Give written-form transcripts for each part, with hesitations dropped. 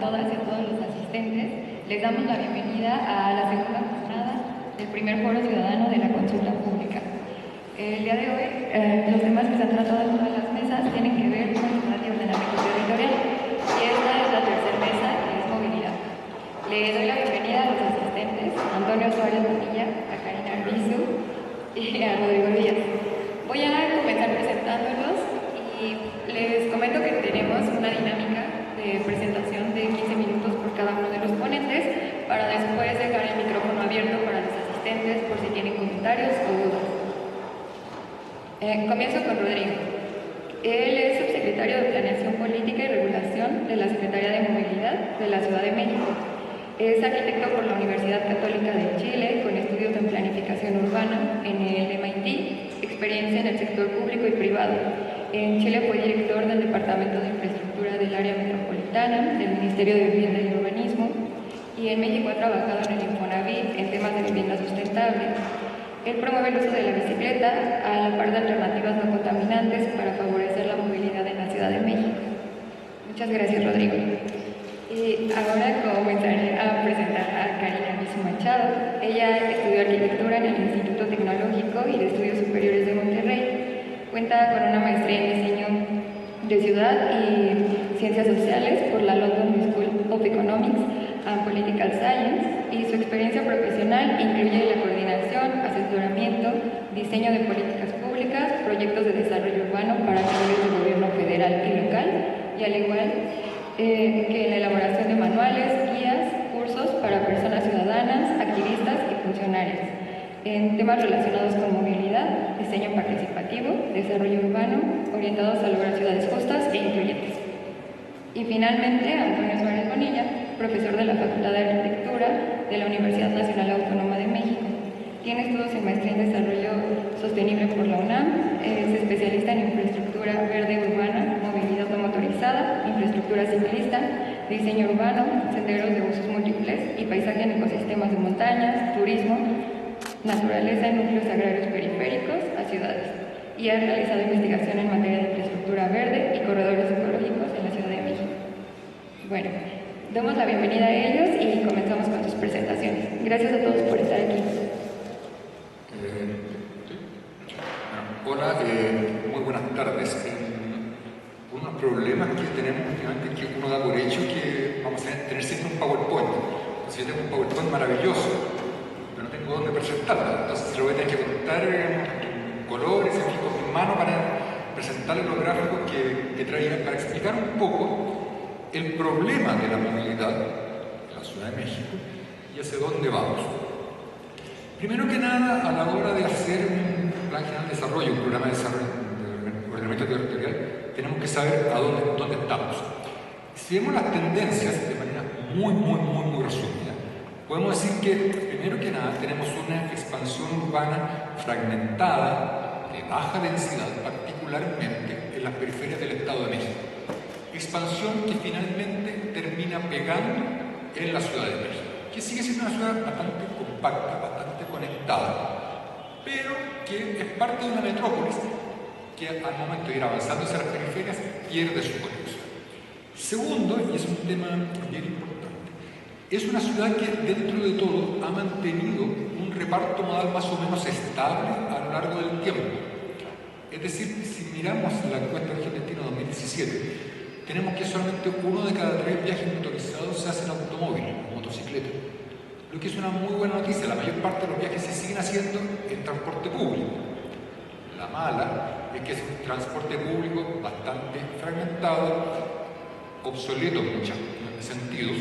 Todas y a todos los asistentes, les damos la bienvenida a la segunda jornada del primer Foro Ciudadano de la Consulta Pública. El día de hoy, los temas que se han tratado en todas las mesas tienen que ver con ciudad y ordenamiento territorial, y esta es la tercera mesa, que es movilidad. Le doy la bienvenida a los asistentes, a Antonio Suárez Bonilla, a Karina Arbizu y a Rodrigo Díaz. Voy a comenzar presentándolos y les comento que tenemos una dinámica de presentación de 15 minutos por cada uno de los ponentes para después dejar el micrófono abierto para los asistentes por si tienen comentarios o dudas. Comienzo con Rodrigo. Él es subsecretario de Planeación Política y Regulación de la Secretaría de Movilidad de la Ciudad de México. Es arquitecto por la Universidad Católica de Chile con estudios en planificación urbana en el MIT, experiencia en el sector público y privado. En Chile fue director del Departamento de Infraestructura del Área Metropolitana, del Ministerio de Vivienda y Urbanismo, y en México ha trabajado en el Infonavit en temas de vivienda sustentable. Él promueve el uso de la bicicleta a la par de alternativas no contaminantes para favorecer la movilidad en la Ciudad de México. Muchas gracias, Rodrigo. Y ahora comenzaré a presentar a Karina Arbizu Machado. Ella estudió arquitectura en el Instituto Tecnológico y de Estudios Superiores de Monterrey. Cuenta con una maestría en diseño de ciudad y ciencias sociales por la London School of Economics and Political Science, y su experiencia profesional incluye la coordinación, asesoramiento, diseño de políticas públicas, proyectos de desarrollo urbano para niveles de gobierno federal y local, y al igual que la elaboración de manuales, guías, cursos para personas ciudadanas, activistas y funcionarios en temas relacionados con movilidad, diseño participativo, desarrollo urbano, orientados a lograr ciudades justas e incluyentes. Y finalmente, Antonio Suárez Bonilla, profesor de la Facultad de Arquitectura de la Universidad Nacional Autónoma de México. Tiene estudios en maestría en desarrollo sostenible por la UNAM, es especialista en infraestructura verde urbana, movilidad no motorizada, infraestructura ciclista, diseño urbano, senderos de usos múltiples y paisaje en ecosistemas de montañas, turismo, naturaleza en núcleos agrarios periféricos a ciudades, y ha realizado investigación en materia de infraestructura verde y corredores ecológicos en la Ciudad de México. Bueno, damos la bienvenida a ellos y comenzamos con sus presentaciones. Gracias a todos por estar aquí. Hola, muy buenas tardes. Unos problemas que tenemos últimamente es que uno da por hecho que vamos a tener siempre un PowerPoint. Entonces yo tengo un PowerPoint maravilloso, pero no tengo dónde presentarlo. Entonces lo voy a tener que contar en colores, en fin, con mi mano para presentarles los gráficos que traía para explicar un poco el problema de la movilidad en la Ciudad de México y hacia dónde vamos. Primero que nada, a la hora de hacer un plan general de desarrollo, un programa de desarrollo de ordenamiento territorial, tenemos que saber a dónde estamos. Si vemos las tendencias de manera muy resumida, podemos decir que, primero que nada, tenemos una expansión urbana fragmentada, de baja densidad, particularmente en las periferias del Estado de México. Expansión que finalmente termina pegando en la Ciudad de México, que sigue siendo una ciudad bastante compacta, bastante conectada, pero que es parte de una metrópolis que al momento de ir avanzando hacia las periferias pierde su conexión. Segundo, y es un tema bien importante, es una ciudad que dentro de todo ha mantenido un reparto modal más o menos estable a lo largo del tiempo. Es decir, si miramos la encuesta de Región Destino 2017, tenemos que solamente 1 de cada 3 viajes motorizados se hacen en automóvil o motocicleta, lo que es una muy buena noticia. La mayor parte de los viajes se siguen haciendo en transporte público. La mala es que es un transporte público bastante fragmentado, obsoleto en muchos sentidos,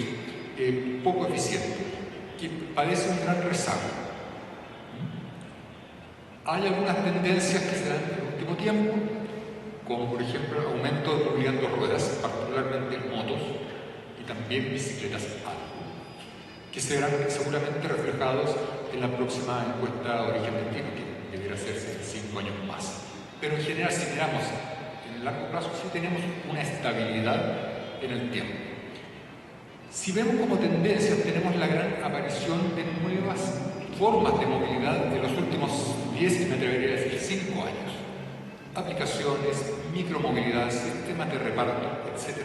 poco eficiente, que padece un gran rezago. Hay algunas tendencias que se dan en el último tiempo, como por ejemplo el aumento de movilidad en 2 ruedas, particularmente en motos y también bicicletas algo, que se verán seguramente reflejados en la próxima encuesta Origen Destino, que deberá hacerse en 5 años más. Pero en general, si miramos en el largo plazo, sí tenemos una estabilidad en el tiempo. Si vemos como tendencia, tenemos la gran aparición de nuevas formas de movilidad en los últimos 10, y me atrevería a decir 5 años. Aplicaciones, micromovilidad, sistemas de reparto, etc.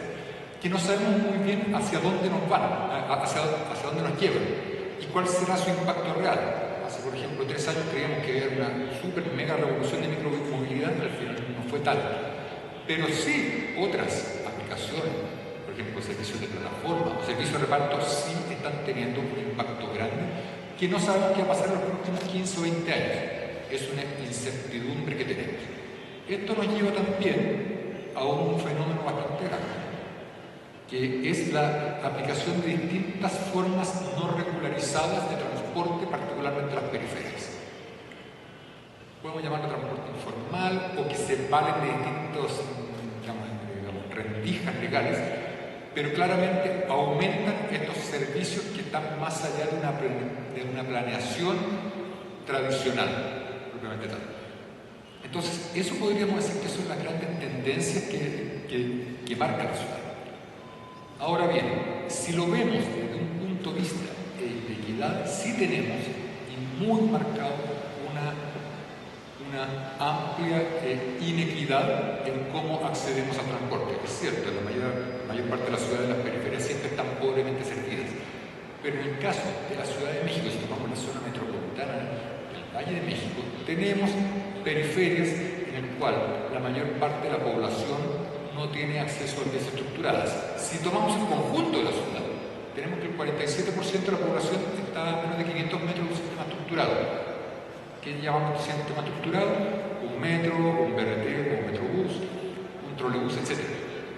que no sabemos muy bien hacia dónde nos van, hacia dónde nos llevan y cuál será su impacto real. Hace, por ejemplo, 3 años creíamos que era una super mega revolución de micromovilidad, pero al final no fue tal. Pero sí, otras aplicaciones, por ejemplo, servicios de plataforma o servicios de reparto, sí están teniendo un impacto grande que no sabemos qué va a pasar en los próximos 15 o 20 años. Es una incertidumbre que tenemos. Esto nos lleva también a un fenómeno bastante grande, que es la aplicación de distintas formas no regularizadas de transporte, particularmente las periferias. Podemos llamarlo transporte informal o que se valen de distintos, digamos, rendijas legales, pero claramente aumentan estos servicios que están más allá de una planeación tradicional, propiamente tal. Entonces, eso podríamos decir que son las grandes tendencias que marca la ciudad. Ahora bien, si lo vemos desde un punto de vista de equidad, sí tenemos y muy marcado una amplia inequidad en cómo accedemos al transporte. Es cierto, la mayor parte de las ciudades de las periferias siempre están pobremente servidas, pero en el caso de la Ciudad de México, si tomamos la zona metropolitana del Valle de México, tenemos periferias en el cual la mayor parte de la población no tiene acceso a vías estructuradas. Si tomamos el conjunto de la ciudad, tenemos que el 47% de la población está a menos de 500 metros de un sistema estructurado. ¿Qué llamamos sistema estructurado? Un metro, un BRT, un metrobús, un trolebús, etc.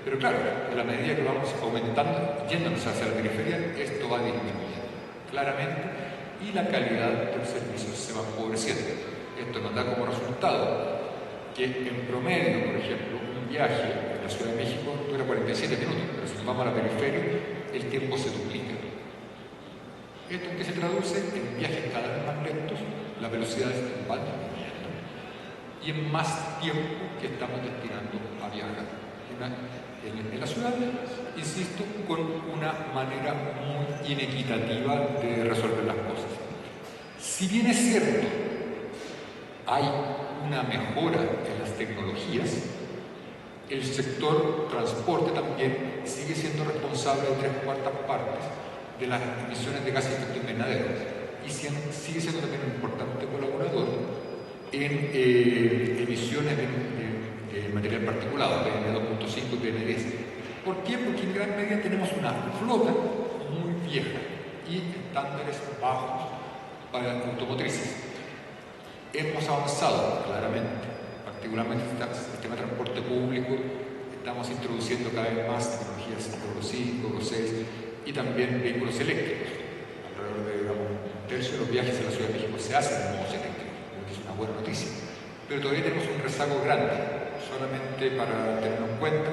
Pero claro, en la medida que vamos aumentando, yéndonos hacia la periferia, esto va disminuyendo claramente y la calidad de los servicios se va empobreciendo. Esto nos da como resultado que en promedio, por ejemplo, un viaje en la Ciudad de México dura 47 minutos, pero si nos vamos a la periferia, el tiempo se duplica. ¿Esto en qué se traduce? En viajes cada vez más lentos, la velocidad va disminuyendo y en más tiempo que estamos destinando a viajar. En la ciudad, insisto, con una manera muy inequitativa de resolver las cosas. Si bien es cierto, hay una mejora en las tecnologías, el sector transporte también sigue siendo responsable de 3/4 partes de las emisiones de gases de efecto invernadero y sigue siendo también un importante colaborador en emisiones de material particulado, PM2.5 y PM10. ¿Por qué? Porque en gran medida tenemos una flota muy vieja y estándares bajos para automotrices. Hemos avanzado claramente, particularmente en el sistema de transporte público, estamos introduciendo cada vez más tecnologías Euro 5, Euro 6 y también vehículos eléctricos. Alrededor de, digamos, un tercio de los viajes en la Ciudad de México se hacen en modos eléctricos, lo que es una buena noticia. Pero todavía tenemos un rezago grande, solamente para tenerlo en cuenta,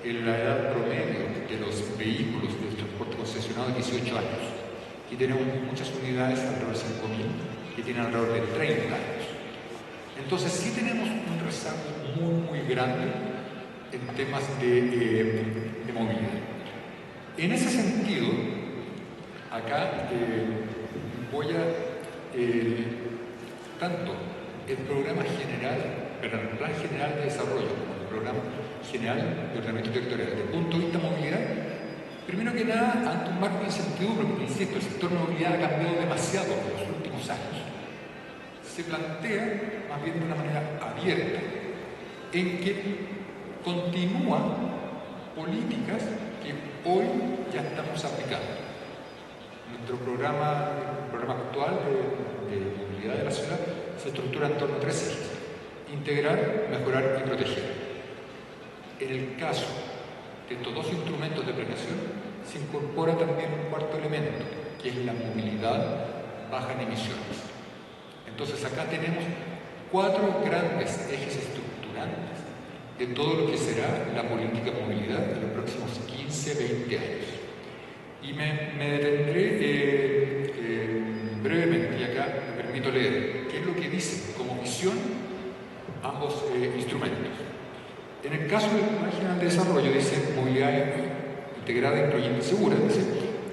en la edad promedio de los vehículos del transporte concesionado de 18 años. Y tenemos muchas unidades, alrededor de 5.000, que tienen alrededor de 30 años. Entonces sí tenemos un rezago muy grande en temas de movilidad. En ese sentido, acá voy a tanto el programa general, perdón, el plan general de desarrollo como el programa general de ordenamiento territorial. Desde el punto de vista de movilidad, primero que nada, ante un marco de incertidumbre, porque insisto, el sector de movilidad ha cambiado demasiado en los últimos años, se plantea más bien de una manera abierta en que continúan políticas que hoy ya estamos aplicando. Nuestro programa actual de movilidad de la ciudad se estructura en torno a 3 ejes: integrar, mejorar y proteger. En el caso de estos 2 instrumentos de planeación se incorpora también un cuarto elemento, que es la movilidad baja en emisiones. Entonces acá tenemos 4 grandes ejes estructurantes de todo lo que será la política de movilidad en los próximos 15, 20 años. Y me detendré brevemente, y acá me permito leer qué es lo que dicen como visión ambos instrumentos. En el caso del Plan General de Desarrollo dice movilidad integrada, incluyente y segura. Dice,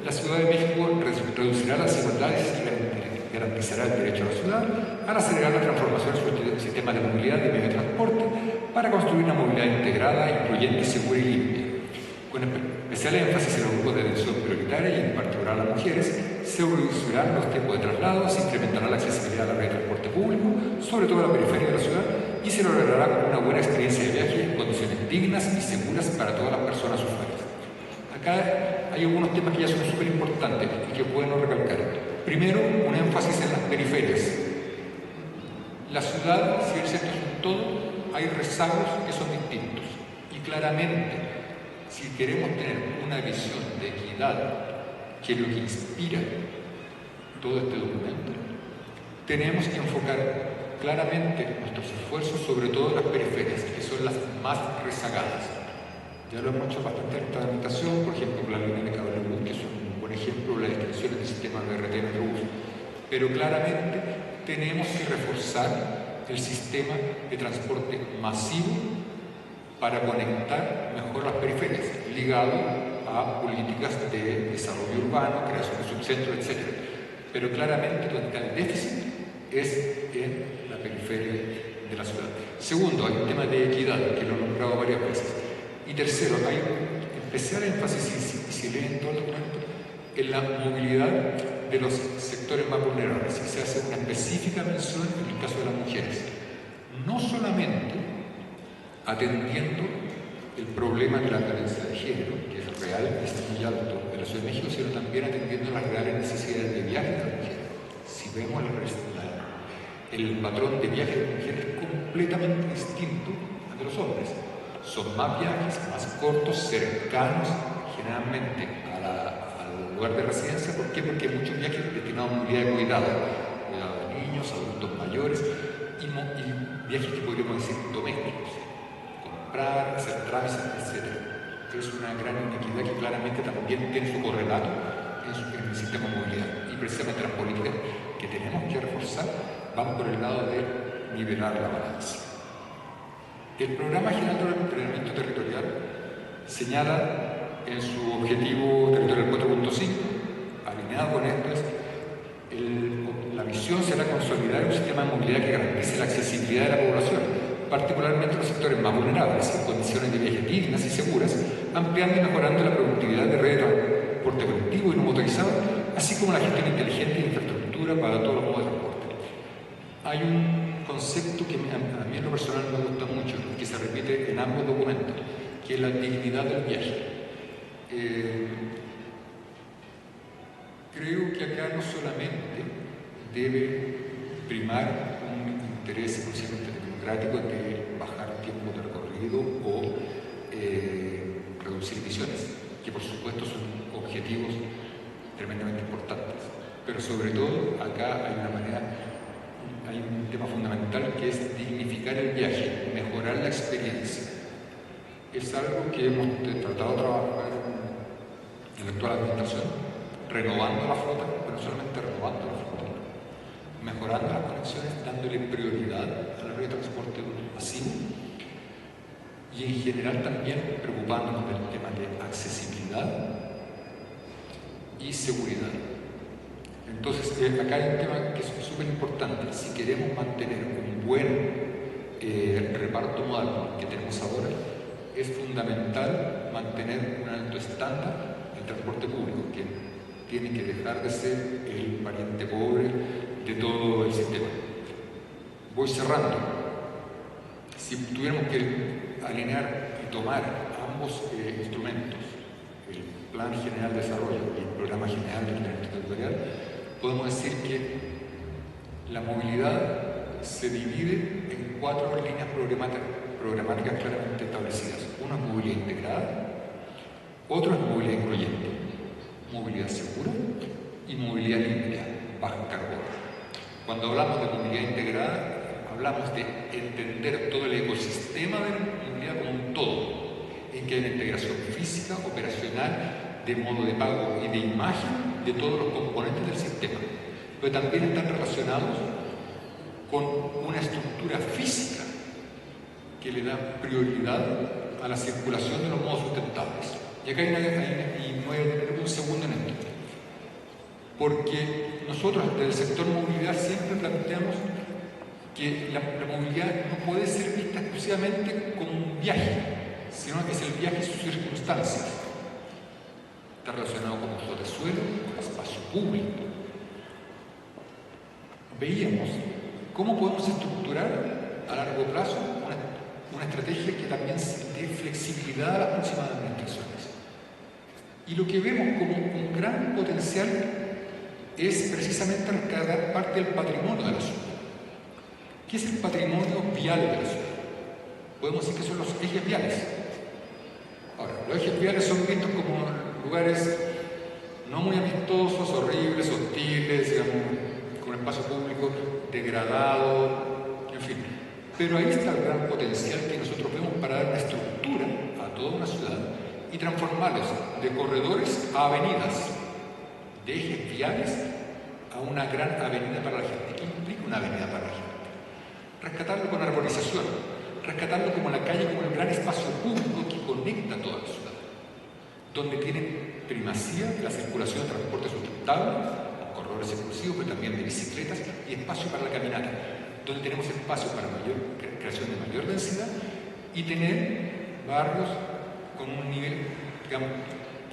la Ciudad de México reducirá las desigualdades y garantizará el derecho a la ciudad al acelerar la transformación de su sistema de movilidad y medio de transporte para construir una movilidad integrada, incluyente, segura y limpia. Con especial énfasis en los grupos de atención prioritaria y en particular a las mujeres, se reducirán los tiempos de traslado, se incrementará la accesibilidad a la red de transporte público, sobre todo a la periferia de la ciudad, y se logrará una buena experiencia de viaje en condiciones dignas y seguras para todas las personas usuarias. Acá hay algunos temas que ya son súper importantes y que pueden recalcar. Primero, un énfasis en las periferias. La ciudad, si bien es cierto, es un todo, hay rezagos que son distintos. Y claramente, si queremos tener una visión de equidad, que es lo que inspira todo este documento, tenemos que enfocar claramente nuestros esfuerzos sobre todo en las periferias, que son las más rezagadas. Ya lo hemos hecho bastante en esta presentación, por ejemplo, la línea de cable luz, que es un buen ejemplo, las extensiones del sistema de RT Metrobús. Pero claramente tenemos que reforzar el sistema de transporte masivo para conectar mejor las periferias, ligado a políticas de desarrollo urbano, creación de subcentros, etc. Pero claramente donde está el déficit es en la periferia de la ciudad. Segundo, hay un tema de equidad, que lo he nombrado varias veces. Y tercero, hay un especial énfasis, y se lee en todo el documento, en la movilidad de los sectores más vulnerables. Y se hace una específica mención en el caso de las mujeres. No solamente atendiendo el problema de la violencia de género, que es real y es muy alto en la Ciudad de México, sino también atendiendo las reales necesidades de viaje de las mujeres. Si vemos el patrón de viaje de las mujeres es completamente distinto al de los hombres. Son más viajes, más cortos, cercanos, generalmente al lugar de residencia. ¿Por qué? Porque hay muchos viajes destinados a movilidad de cuidado de niños, adultos mayores y viajes que podríamos decir domésticos. Comprar, hacer trámites, etc. Es una gran inequidad que claramente también tiene su correlato en el sistema de movilidad. Y precisamente las políticas que tenemos que reforzar van por el lado de nivelar la balanza. El Programa General de Ordenamiento Territorial señala en su objetivo territorial 4.5, alineado con esto, la visión será consolidar un sistema de movilidad que garantice la accesibilidad de la población, particularmente los sectores más vulnerables, en condiciones de viaje dignas y seguras, ampliando y mejorando la productividad de redes de transporte colectivo y no motorizado, así como la gestión inteligente de infraestructura para todos los modos de transporte. Hay un concepto que a mí en lo personal me gusta mucho, que se repite en ambos documentos, que es la dignidad del viaje. Creo que acá no solamente debe primar un interés exclusivamente democrático de bajar tiempo de recorrido o reducir emisiones, que por supuesto son objetivos tremendamente importantes, pero sobre todo acá hay un tema fundamental que es dignificar el viaje, mejorar la experiencia. Es algo que hemos tratado de trabajar en la actual administración, renovando la flota, pero no solamente renovando la flota, mejorando las conexiones, dándole prioridad a la red de transporte masivo y en general también preocupándonos del tema de accesibilidad y seguridad. Entonces, acá hay un tema que es súper importante. Si queremos mantener un buen reparto modal que tenemos ahora, es fundamental mantener un alto estándar del transporte público, que tiene que dejar de ser el pariente pobre de todo el sistema. Voy cerrando. Si tuviéramos que alinear y tomar ambos instrumentos, el Plan General de Desarrollo y el Programa General de Ordenamiento Territorial, podemos decir que la movilidad se divide en 4 líneas programáticas claramente establecidas. Una es movilidad integrada, otra es movilidad incluyente, movilidad segura y movilidad limpia, baja en carbono. Cuando hablamos de movilidad integrada, hablamos de entender todo el ecosistema de la movilidad como un todo, en que hay una integración física, operacional, de modo de pago y de imagen de todos los componentes del sistema, pero también están relacionados con una estructura física que le da prioridad a la circulación de los modos sustentables. Y acá y me voy a detener un segundo en esto, porque nosotros desde el sector movilidad siempre planteamos que la movilidad no puede ser vista exclusivamente como un viaje, sino que es el viaje y sus circunstancias. está relacionado con uso de suelo, con espacio público. Veíamos cómo podemos estructurar a largo plazo una estrategia que también dé flexibilidad a las próximas administraciones. Y lo que vemos como un gran potencial es precisamente rescatar parte del patrimonio de la ciudad. ¿Qué es el patrimonio vial de la ciudad? Podemos decir que son los ejes viales. Ahora, los ejes viales son vistos como lugares no muy amistosos, horribles, hostiles, digamos, con espacio público degradado, en fin. Pero ahí está el gran potencial que nosotros vemos para dar una estructura a toda una ciudad y transformarlos de corredores a avenidas, de ejes viales a una gran avenida para la gente. ¿Qué implica una avenida para la gente? Rescatarlo con arborización, rescatarlo como la calle, como el gran espacio público que conecta toda la ciudad, donde tiene primacía la circulación de transporte sustentable, corredores exclusivos, pero también de bicicletas y espacio para la caminata, donde tenemos espacio para creación de mayor densidad y tener barrios con un nivel, digamos,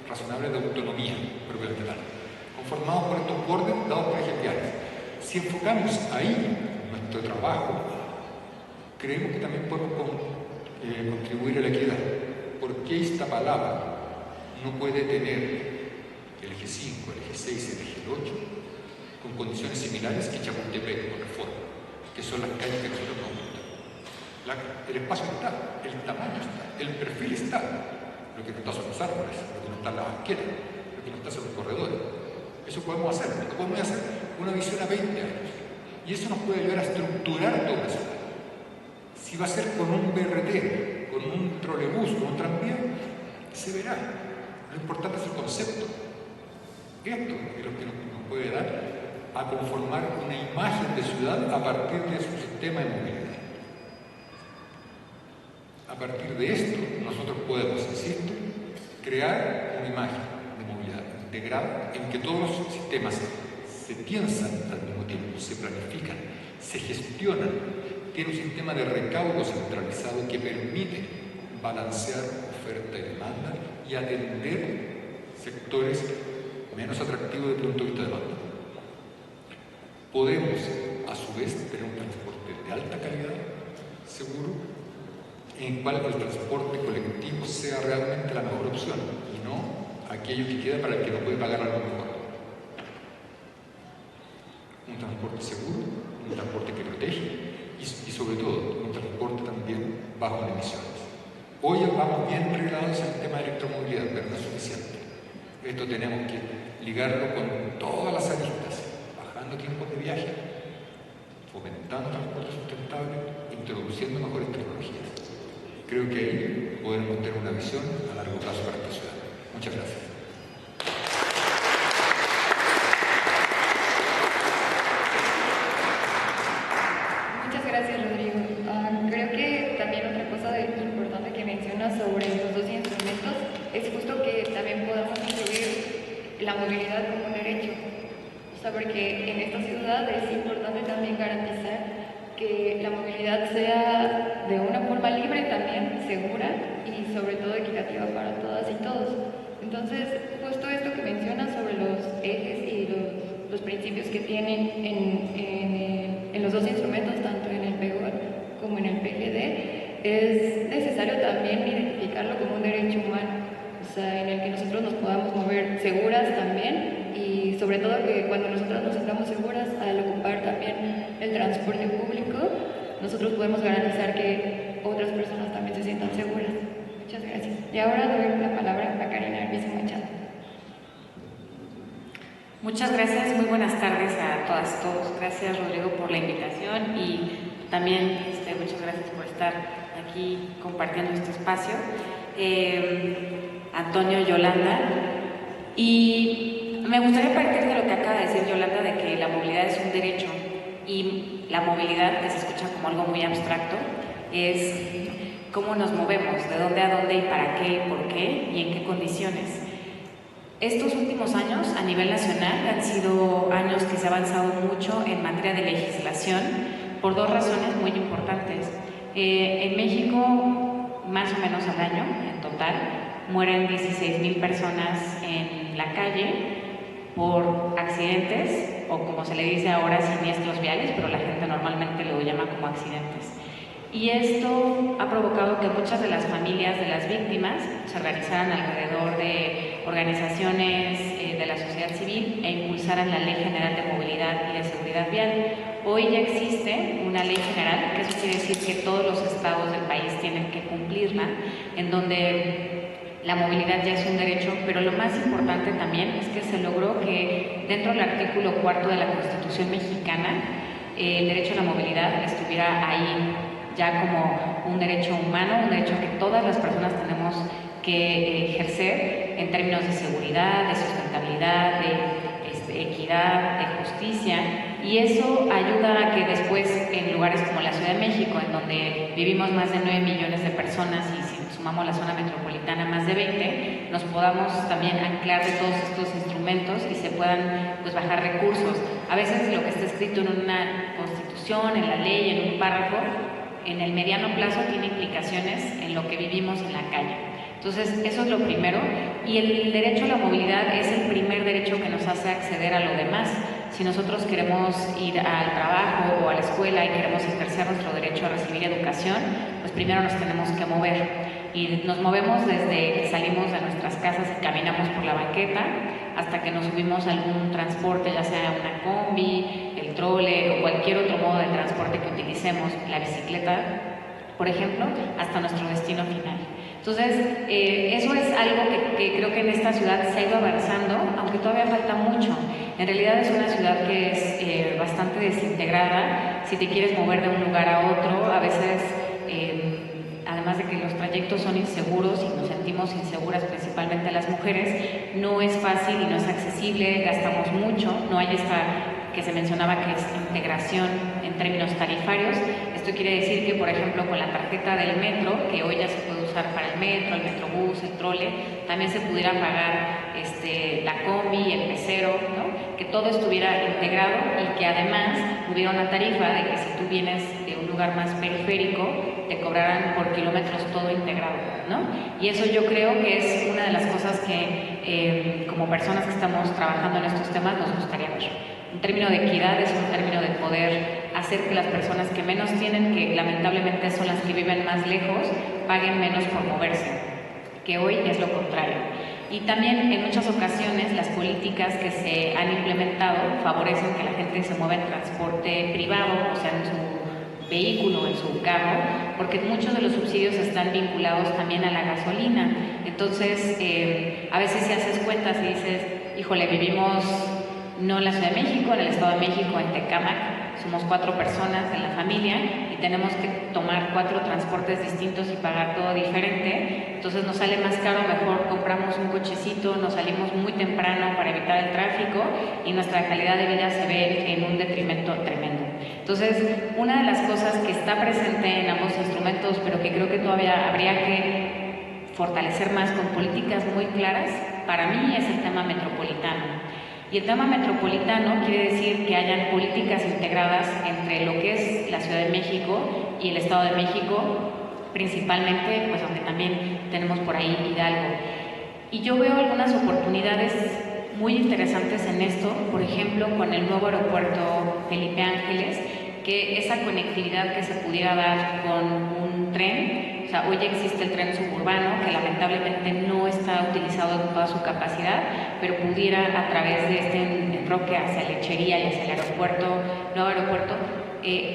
razonable de autonomía propiamente tal, conformados por estos bordes dados por ejes viales. Si enfocamos ahí nuestro trabajo, creemos que también podemos contribuir a la equidad. ¿Por qué Iztapalapa no puede tener el eje 5, el eje 6 y el eje 8 con condiciones similares que Chapultepec con Reforma, que son las calles que nosotros nos gustan? El espacio está, el tamaño está, el perfil está. Lo que no está son los árboles, lo que no está en la banqueta, lo que no está son los corredores. Eso podemos hacer, lo podemos hacer una visión a 20 años. Y eso nos puede ayudar a estructurar toda la ciudad. Si va a ser con un BRT, con un trolebús, con un tranvía, se verá. Lo importante es el concepto. Esto es lo que nos puede dar a conformar una imagen de ciudad a partir de su sistema de movilidad. A partir de esto, nosotros podemos, insisto, crear una imagen de movilidad integrada en que todos los sistemas se piensan al mismo tiempo, se planifican, se gestionan, tiene un sistema de recaudo centralizado que permite balancear oferta y demanda y atender sectores menos atractivos desde el punto de vista de demanda. Podemos, a su vez, tener un transporte de alta calidad, seguro, en el cual el transporte colectivo sea realmente la mejor opción y no aquello que queda para el que no puede pagar algo mejor. Un transporte seguro, un transporte que protege y sobre todo un transporte también bajo en emisiones. Hoy vamos bien reglados en el tema de electromovilidad, pero no es suficiente. Esto tenemos que ligarlo con todas las aristas, bajando tiempos de viaje, fomentando transporte sustentable, introduciendo mejores tecnologías. Creo que ahí podemos tener una visión a largo plazo para esta ciudad. Muchas gracias. Muchas gracias, Rodrigo. Creo que también otra cosa importante que mencionas sobre los dos instrumentos es justo que también podamos incluir la movilidad como un derecho. O sea, porque en esta ciudad es importante también garantizar que la movilidad sea de una forma libre también, segura y sobre todo equitativa para todas y todos. Entonces, justo esto que mencionas sobre los ejes y los principios que tienen en los dos instrumentos, tanto en el PEGOR como en el PGD, es necesario también identificarlo como un derecho humano, o sea, en el que nosotros nos podamos mover seguras también y sobre todo que cuando nosotros nos sintamos seguras al ocupar también el transporte público, nosotros podemos garantizar que otras personas también se sientan seguras. Muchas gracias. Y ahora doy la palabra a Karina Arbizu Machado. Muchas gracias, muy buenas tardes a todas y todos. Gracias, Rodrigo, por la invitación y también muchas gracias por estar aquí compartiendo este espacio. Antonio, Yolanda, y me gustaría partir de lo que acaba de decir Yolanda, de que la movilidad es un derecho y la movilidad, que se escucha como algo muy abstracto, es cómo nos movemos, de dónde a dónde y para qué, por qué y en qué condiciones. Estos últimos años a nivel nacional han sido años que se ha avanzado mucho en materia de legislación por dos razones muy importantes. En México, más o menos al año en total, mueren 16,000 personas en la calle por accidentes o, como se le dice ahora, siniestros viales, pero la gente normalmente lo llama como accidentes. Y esto ha provocado que muchas de las familias de las víctimas se organizaran alrededor de organizaciones de la sociedad civil e impulsaran la Ley General de Movilidad y de Seguridad Vial. Hoy ya existe una ley general, que eso quiere decir que todos los estados del país tienen que cumplirla, en donde la movilidad ya es un derecho, pero lo más importante también es que se logró que dentro del artículo 4 de la Constitución mexicana el derecho a la movilidad estuviera ahí ya como un derecho humano, un derecho que todas las personas tenemos que ejercer en términos de seguridad, de sustentabilidad, de equidad, de justicia, y eso ayuda a que después en lugares como la Ciudad de México, en donde vivimos más de 9 millones de personas y si sumamos la zona metropolitana más de 20, nos podamos también anclar de todos estos instrumentos y se puedan pues bajar recursos. A veces lo que está escrito en una constitución, en la ley, en un párrafo, en el mediano plazo tiene implicaciones en lo que vivimos en la calle. Entonces, eso es lo primero. Y el derecho a la movilidad es el primer derecho que nos hace acceder a lo demás. Si nosotros queremos ir al trabajo o a la escuela y queremos ejercer nuestro derecho a recibir educación, pues primero nos tenemos que mover. Y nos movemos desde que salimos de nuestras casas y caminamos por la banqueta hasta que nos subimos a algún transporte, ya sea una combi, el trole o cualquier otro modo de transporte que utilicemos, la bicicleta, por ejemplo, hasta nuestro destino final. Entonces, eso es algo que creo que en esta ciudad se ha ido avanzando, aunque todavía falta mucho. En realidad es una ciudad que es bastante desintegrada. Si te quieres mover de un lugar a otro, a veces, además de que los trayectos son inseguros y nos sentimos inseguras, principalmente las mujeres, no es fácil y no es accesible, gastamos mucho, no hay esta que se mencionaba que es integración en términos tarifarios. Esto quiere decir que, por ejemplo, con la tarjeta del metro, que hoy ya se puede usar para el metro, el metrobús, el trole, también se pudiera pagar la combi, el pecero, ¿no? Que todo estuviera integrado y que además hubiera una tarifa de que si tú vienes de un lugar más periférico, te cobraran por kilómetros todo integrado, ¿no? Y eso yo creo que es una de las cosas que como personas que estamos trabajando en estos temas nos gustaría ver. Un término de equidad es un término de poder hacer que las personas que menos tienen, que lamentablemente son las que viven más lejos, paguen menos por moverse, que hoy es lo contrario. Y también en muchas ocasiones las políticas que se han implementado favorecen que la gente se mueva en transporte privado, o sea, en su vehículo, en su carro, porque muchos de los subsidios están vinculados también a la gasolina. Entonces, a veces si haces cuentas y dices, híjole, vivimos no en la Ciudad de México, en el Estado de México, en Tecámac, somos 4 personas en la familia y tenemos que tomar 4 transportes distintos y pagar todo diferente, entonces nos sale más caro, mejor compramos un cochecito, nos salimos muy temprano para evitar el tráfico y nuestra calidad de vida se ve en un detrimento tremendo. Entonces, una de las cosas que está presente en ambos instrumentos, pero que creo que todavía habría que fortalecer más con políticas muy claras, para mí es el tema metropolitano. Y el tema metropolitano quiere decir que hayan políticas integradas entre lo que es la Ciudad de México y el Estado de México, principalmente, pues donde también tenemos por ahí Hidalgo. Y yo veo algunas oportunidades muy interesantes en esto, por ejemplo, con el nuevo aeropuerto Felipe Ángeles, que esa conectividad que se pudiera dar con un tren. O sea, hoy ya existe el tren suburbano, que lamentablemente no está utilizado en toda su capacidad, pero pudiera, a través de este enroque hacia Lechería y hacia el aeropuerto, nuevo aeropuerto,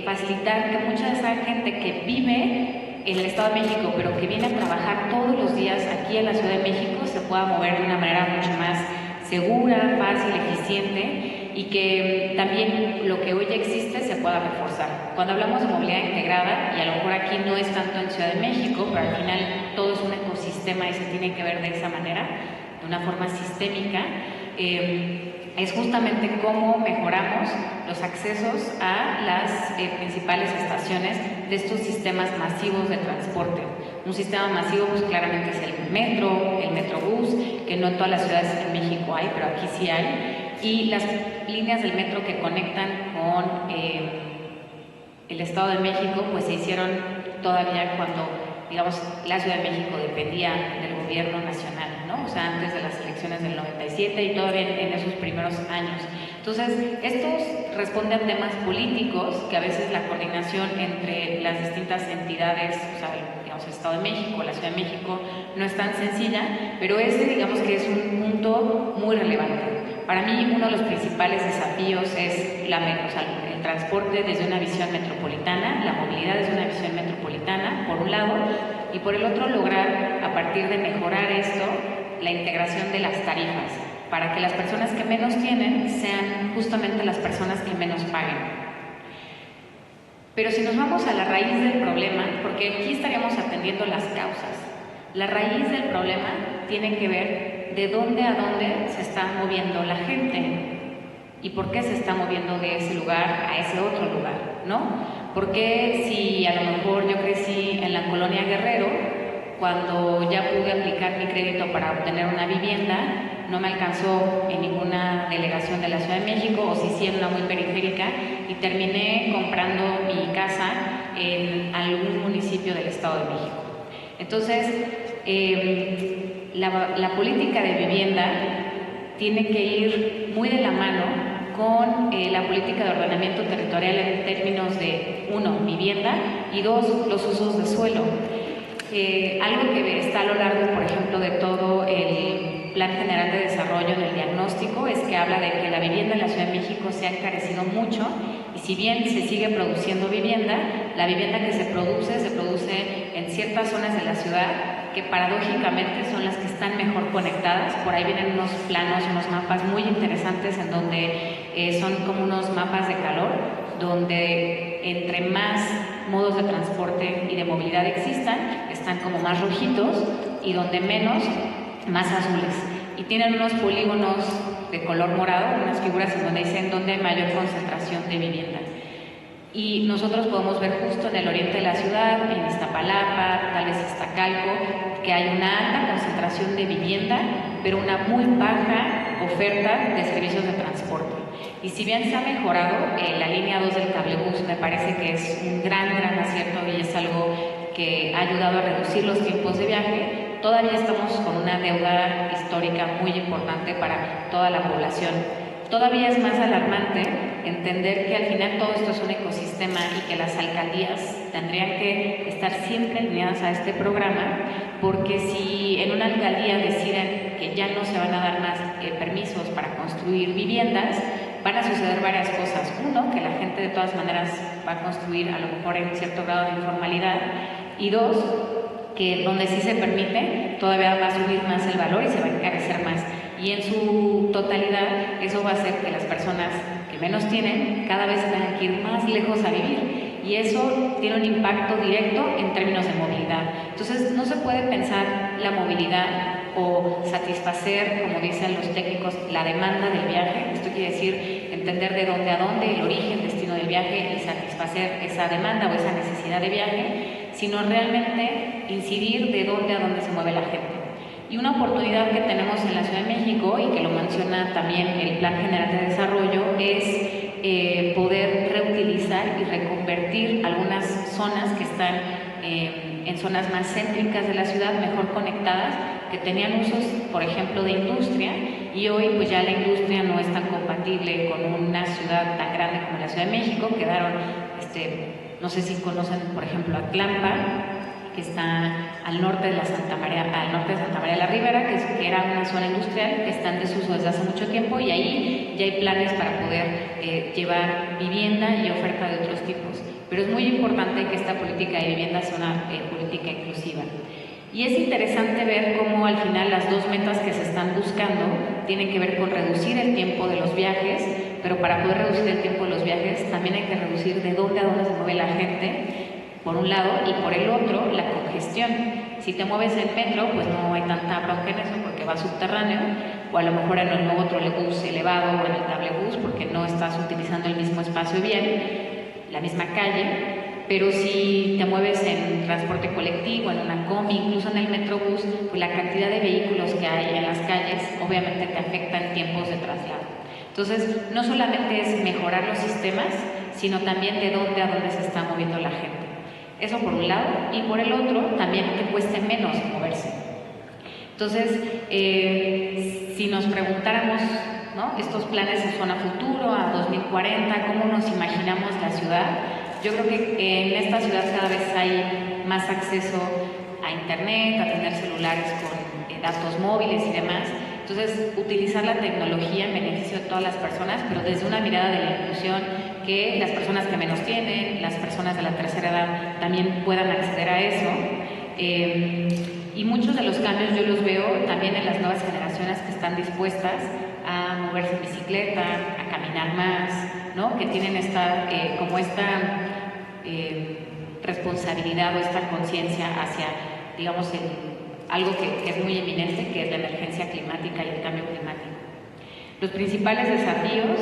facilitar que mucha de esa gente que vive en el Estado de México, pero que viene a trabajar todos los días aquí en la Ciudad de México, se pueda mover de una manera mucho más segura, fácil, eficiente, y que también lo que hoy ya existe se pueda reforzar. Cuando hablamos de movilidad integrada, y a lo mejor aquí no es tanto en Ciudad de México, pero al final todo es un ecosistema y se tiene que ver de esa manera, de una forma sistémica, es justamente cómo mejoramos los accesos a las principales estaciones de estos sistemas masivos de transporte. Un sistema masivo pues claramente es el metro, el metrobús, que no en todas las ciudades de México hay, pero aquí sí hay, y las líneas del metro que conectan con el Estado de México pues se hicieron todavía cuando, digamos, la Ciudad de México dependía del gobierno nacional, ¿no? ¿no? O sea, antes de las elecciones del 97 y todavía en esos primeros años. Entonces, estos responden a temas políticos que a veces la coordinación entre las distintas entidades, o sea, digamos, el Estado de México, la Ciudad de México, no es tan sencilla, pero ese, digamos que es un punto muy relevante. Para mí, uno de los principales desafíos es el transporte desde una visión metropolitana, la movilidad desde una visión metropolitana, por un lado, y por el otro, lograr, a partir de mejorar esto, la integración de las tarifas, para que las personas que menos tienen sean justamente las personas que menos paguen. Pero si nos vamos a la raíz del problema, porque aquí estaríamos atendiendo las causas, la raíz del problema tiene que ver de dónde a dónde se está moviendo la gente y por qué se está moviendo de ese lugar a ese otro lugar, ¿no? Porque si a lo mejor yo crecí en la colonia Guerrero, cuando ya pude aplicar mi crédito para obtener una vivienda, no me alcanzó en ninguna delegación de la Ciudad de México, o si sí en una muy periférica, y terminé comprando mi casa en algún municipio del Estado de México. Entonces, la política de vivienda tiene que ir muy de la mano con la política de ordenamiento territorial en términos de, uno, vivienda, y dos, los usos de suelo. Algo que está a lo largo, por ejemplo, de todo el Plan General de Desarrollo del diagnóstico es que habla de que la vivienda en la Ciudad de México se ha encarecido mucho, y si bien se sigue produciendo vivienda, la vivienda que se produce en ciertas zonas de la ciudad que paradójicamente son las que están mejor conectadas. Por ahí vienen unos planos, unos mapas muy interesantes en donde son como unos mapas de calor, donde entre más modos de transporte y de movilidad existan, están como más rojitos, y donde menos, más azules. Y tienen unos polígonos de color morado, unas figuras en donde dicen dónde hay mayor concentración de vivienda. Y nosotros podemos ver justo en el oriente de la ciudad, en Iztapalapa, tal vez Iztacalco, que hay una alta concentración de vivienda, pero una muy baja oferta de servicios de transporte. Y si bien se ha mejorado, la línea 2 del cablebús me parece que es un gran acierto y es algo que ha ayudado a reducir los tiempos de viaje, todavía estamos con una deuda histórica muy importante para toda la población. Todavía es más alarmante entender que al final todo esto es un ecosistema y que las alcaldías tendrían que estar siempre alineadas a este programa, porque si en una alcaldía deciden que ya no se van a dar más permisos para construir viviendas, van a suceder varias cosas. Uno, que la gente de todas maneras va a construir a lo mejor en cierto grado de informalidad, y dos, que donde sí se permite todavía va a subir más el valor y se va a encarecer más. Y en su totalidad eso va a hacer que las personas que menos tienen cada vez tengan que ir más lejos a vivir, y eso tiene un impacto directo en términos de movilidad. Entonces no se puede pensar la movilidad o satisfacer, como dicen los técnicos, la demanda del viaje. Esto quiere decir entender de dónde a dónde, el origen, el destino del viaje, y satisfacer esa demanda o esa necesidad de viaje, sino realmente incidir de dónde a dónde se mueve la gente. Y una oportunidad que tenemos en la Ciudad de México, y que lo menciona también el Plan General de Desarrollo, es poder reutilizar y reconvertir algunas zonas que están en zonas más céntricas de la ciudad, mejor conectadas, que tenían usos, por ejemplo, de industria, y hoy pues ya la industria no es tan compatible con una ciudad tan grande como la Ciudad de México. Quedaron, no sé si conocen, por ejemplo, Atlampa, que está al norte de Santa María de la Ribera, que era una zona industrial que está en desuso desde hace mucho tiempo, y ahí ya hay planes para poder llevar vivienda y oferta de otros tipos. Pero es muy importante que esta política de vivienda sea una política inclusiva. Y es interesante ver cómo al final las dos metas que se están buscando tienen que ver con reducir el tiempo de los viajes, pero para poder reducir el tiempo de los viajes también hay que reducir de dónde a dónde se mueve la gente, por un lado, y por el otro, la congestión. Si te mueves en metro, pues no hay tanta bronca en eso porque va subterráneo, o a lo mejor en el nuevo trolebús elevado o en el cablebús porque no estás utilizando el mismo espacio bien, la misma calle. Pero si te mueves en transporte colectivo, en una combi, incluso en el metrobús, pues la cantidad de vehículos que hay en las calles obviamente te afecta en tiempos de traslado. Entonces, no solamente es mejorar los sistemas, sino también de dónde a dónde se está moviendo la gente. Eso por un lado, y por el otro, también que cueste menos moverse. Entonces, si nos preguntáramos, ¿no?, estos planes son a futuro, a 2040, ¿cómo nos imaginamos la ciudad? Yo creo que en esta ciudad cada vez hay más acceso a internet, a tener celulares con datos móviles y demás. Entonces, utilizar la tecnología en beneficio de todas las personas, pero desde una mirada de la inclusión, que las personas que menos tienen, las personas de la tercera edad también puedan acceder a eso. Y muchos de los cambios yo los veo también en las nuevas generaciones que están dispuestas a moverse en bicicleta, a caminar más, ¿no?, que tienen esta responsabilidad o esta conciencia hacia, digamos, algo que es muy eminente, que es la emergencia climática y el cambio climático. Los principales desafíos,